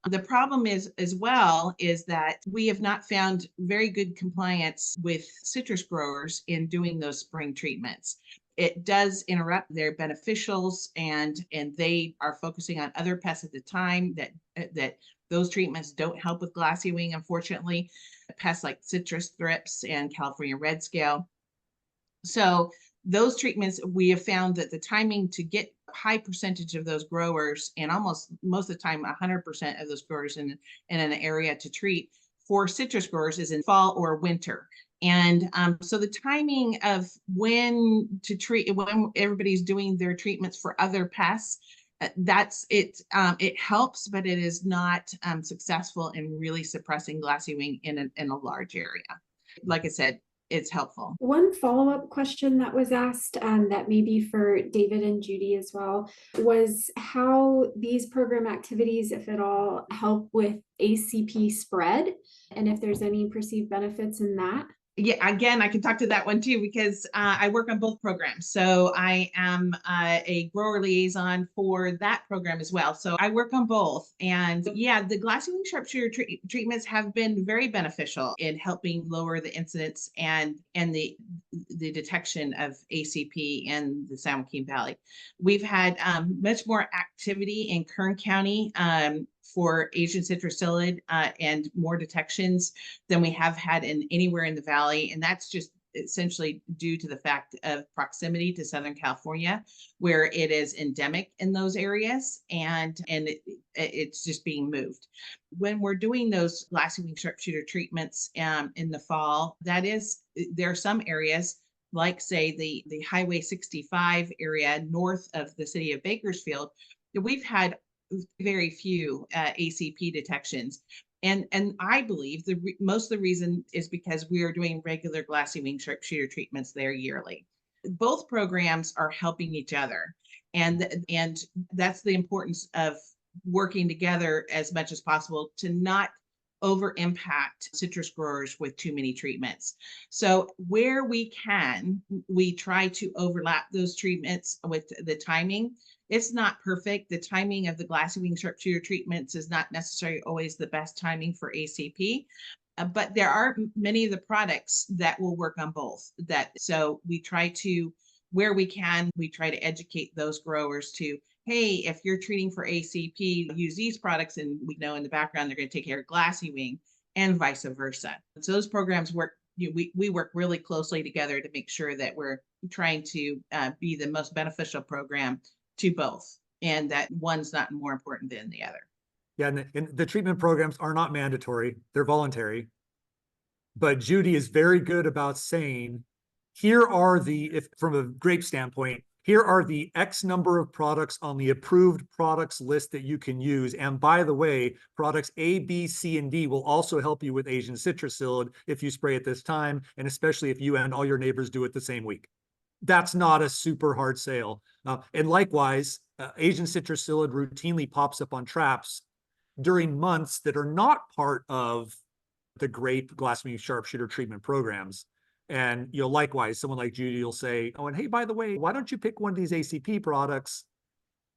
Speaker 8: The problem is that we have not found very good compliance with citrus growers in doing those spring treatments. It does interrupt their beneficials, and they are focusing on other pests at the time that those treatments don't help with glassy wing, unfortunately, pests like citrus thrips and California red scale. So those treatments, we have found that the timing to get a high percentage of those growers, and almost most of the time 100% of those growers in an area to treat for citrus growers, is in fall or winter. And so the timing of when to treat, when everybody's doing their treatments for other pests, that's it. It helps, but it is not successful in really suppressing glassy wing in a large area. Like I said, it's helpful.
Speaker 9: One follow-up question that was asked that may be for David and Judy as well was how these program activities, if at all, help with ACP spread, and if there's any perceived benefits in that.
Speaker 8: Yeah, again, I can talk to that one too, because I work on both programs. So I am a grower liaison for that program as well. So I work on both. And yeah, the glassy-winged sharpshooter treatments have been very beneficial in helping lower the incidence and the detection of ACP in the San Joaquin Valley. We've had much more activity in Kern County for Asian citrus psyllid and more detections than we have had in anywhere in the valley. And that's just essentially due to the fact of proximity to Southern California, where it is endemic in those areas, and it's just being moved. When we're doing those glassy-winged sharpshooter treatments in the fall, there are some areas, like say the Highway 65 area north of the city of Bakersfield, that we've had very few ACP detections. And I believe most of the reason is because we are doing regular glassy-winged sharpshooter treatments there yearly. Both programs are helping each other. And that's the importance of working together as much as possible to not over impact citrus growers with too many treatments. So where we can, we try to overlap those treatments with the timing. It's not perfect. The timing of the glassy-winged sharpshooter treatments is not necessarily always the best timing for ACP. But there are many of the products that will work on both. So we try to, where we can, we try to educate those growers to, hey, if you're treating for ACP, use these products, and we know in the background they're going to take care of glassy wing, and vice versa. So those programs work. We work really closely together to make sure that we're trying to be the most beneficial program to both, and that one's not more important than the other.
Speaker 7: Yeah, and the treatment programs are not mandatory, they're voluntary. But Judy is very good about saying, here are if from a grape standpoint, here are the X number of products on the approved products list that you can use. And by the way, products A, B, C, and D will also help you with Asian citrus psyllid if you spray at this time, and especially if you and all your neighbors do it the same week. That's not a super hard sale. And likewise, Asian citrus psyllid routinely pops up on traps during months that are not part of the grape glassy-winged sharpshooter treatment programs. And, likewise, someone like Judy will say, oh, and hey, by the way, why don't you pick one of these ACP products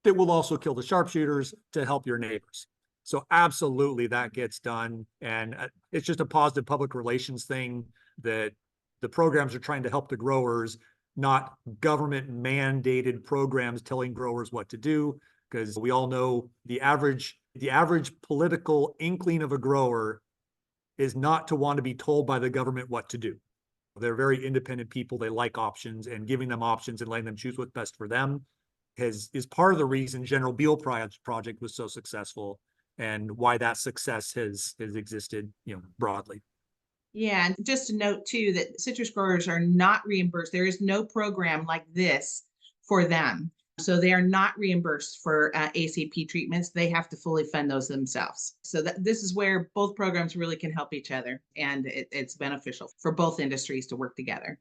Speaker 7: that will also kill the sharpshooters to help your neighbors? So absolutely that gets done. And it's just a positive public relations thing that the programs are trying to help the growers, not government mandated programs telling growers what to do. Because we all know the average political inkling of a grower is not to want to be told by the government what to do. They're very independent people. They like options, and giving them options and letting them choose what's best for them is part of the reason General Beal project was so successful, and why that success has existed, broadly.
Speaker 8: Yeah, and just to note too that citrus growers are not reimbursed. There is no program like this for them. So they are not reimbursed for ACP treatments. They have to fully fund those themselves. So this is where both programs really can help each other, and it's beneficial for both industries to work together.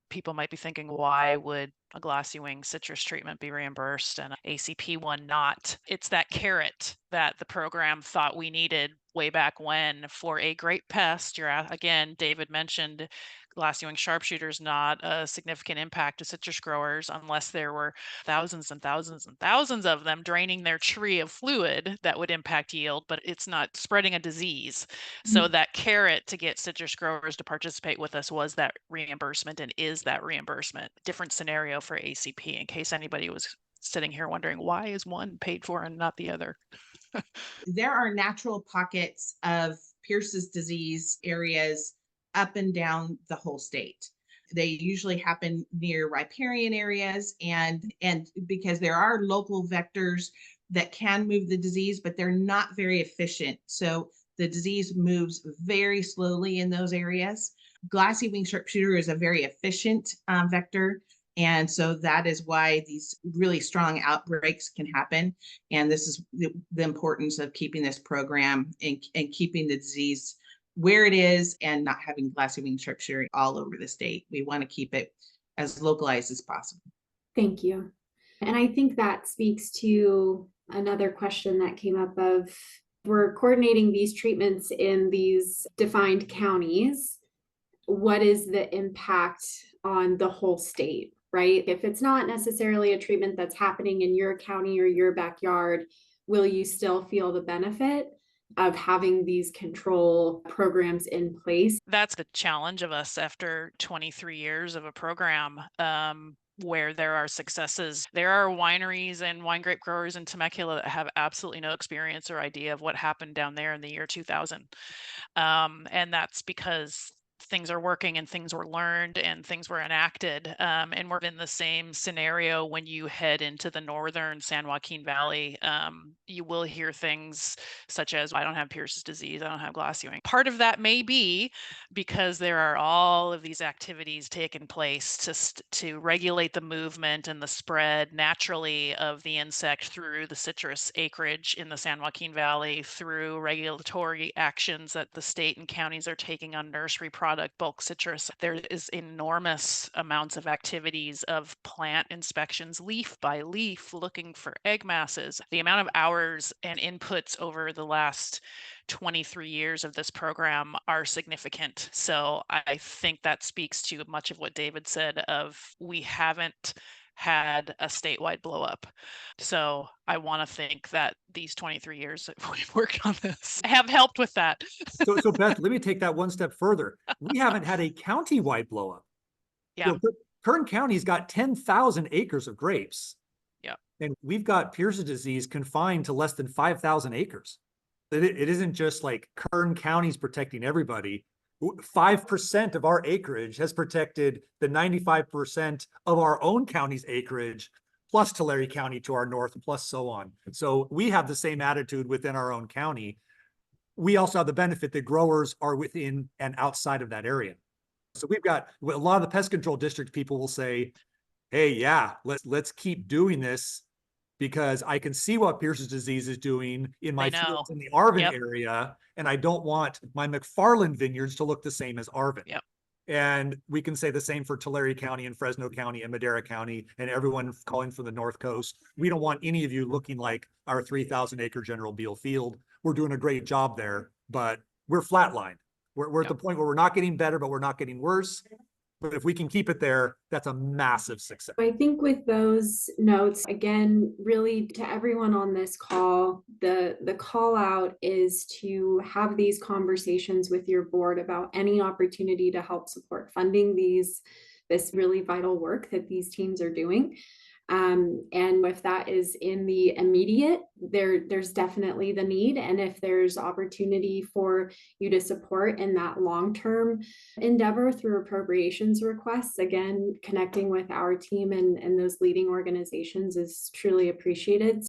Speaker 6: People might be thinking, why would a glassy-wing citrus treatment be reimbursed and an ACP one not? It's that carrot that the program thought we needed way back when for a great pest. Again, David mentioned glassy-wing sharpshooters, not a significant impact to citrus growers unless there were thousands and thousands and thousands of them draining their tree of fluid that would impact yield, but it's not spreading a disease. So that carrot to get citrus growers to participate with us was that reimbursement, and is that reimbursement. Different scenario for ACP, in case anybody was sitting here wondering, why is one paid for and not the other?
Speaker 8: There are natural pockets of Pierce's disease areas up and down the whole state. They usually happen near riparian areas, and because there are local vectors that can move the disease, but they're not very efficient. So the disease moves very slowly in those areas. Glassy-winged sharpshooter is a very efficient vector. And so that is why these really strong outbreaks can happen. And this is the importance of keeping this program and keeping the disease where it is, and not having glassy-winged sharpshooter all over the state. We want to keep it as localized as possible.
Speaker 9: Thank you. And I think that speaks to another question that came up of, we're coordinating these treatments in these defined counties. What is the impact on the whole state, right? If it's not necessarily a treatment that's happening in your county or your backyard, will you still feel the benefit of having these control programs in place?
Speaker 6: That's the challenge of us after 23 years of a program. Where there are successes. There are wineries and wine grape growers in Temecula that have absolutely no experience or idea of what happened down there in the year 2000. And that's because things are working and things were learned and things were enacted. And we're in the same scenario when you head into the northern San Joaquin Valley. You will hear things such as, I don't have Pierce's disease, I don't have glassy-winged. Part of that may be because there are all of these activities taking place to regulate the movement and the spread naturally of the insect through the citrus acreage in the San Joaquin Valley, through regulatory actions that the state and counties are taking on nursery product, bulk citrus. There is enormous amounts of activities of plant inspections, leaf by leaf, looking for egg masses. The amount of hours and inputs over the last 23 years of this program are significant. So I think that speaks to much of what David said of we haven't had a statewide blow up. So I want to think that these 23 years that we've worked on this have helped with that.
Speaker 7: So Beth, let me take that one step further. We haven't had a county-wide blow up.
Speaker 6: Yeah.
Speaker 7: Kern County's got 10,000 acres of grapes.
Speaker 6: Yeah.
Speaker 7: And we've got Pierce's disease confined to less than 5,000 acres. It isn't just like Kern County's protecting everybody. 5% of our acreage has protected the 95% of our own county's acreage, plus Tulare County to our north, plus so on. So we have the same attitude within our own county. We also have the benefit that growers are within and outside of that area. So we've got a lot of the pest control district people will say, hey, yeah, let's keep doing this, because I can see what Pierce's disease is doing in my fields in the Arvin area, and I don't want my McFarland vineyards to look the same as Arvin.
Speaker 6: Yep.
Speaker 7: And we can say the same for Tulare County and Fresno County and Madera County and everyone calling from the North Coast. We don't want any of you looking like our 3,000 acre General Beal field. We're doing a great job there, but we're flatlined. We're at the point where we're not getting better, but we're not getting worse. But if we can keep it there, that's a massive success.
Speaker 9: I think with those notes, again, really to everyone on this call, the call out is to have these conversations with your board about any opportunity to help support funding this really vital work that these teams are doing. And if that is in the immediate, there's definitely the need. And if there's opportunity for you to support in that long-term endeavor through appropriations requests, again, connecting with our team and those leading organizations is truly appreciated.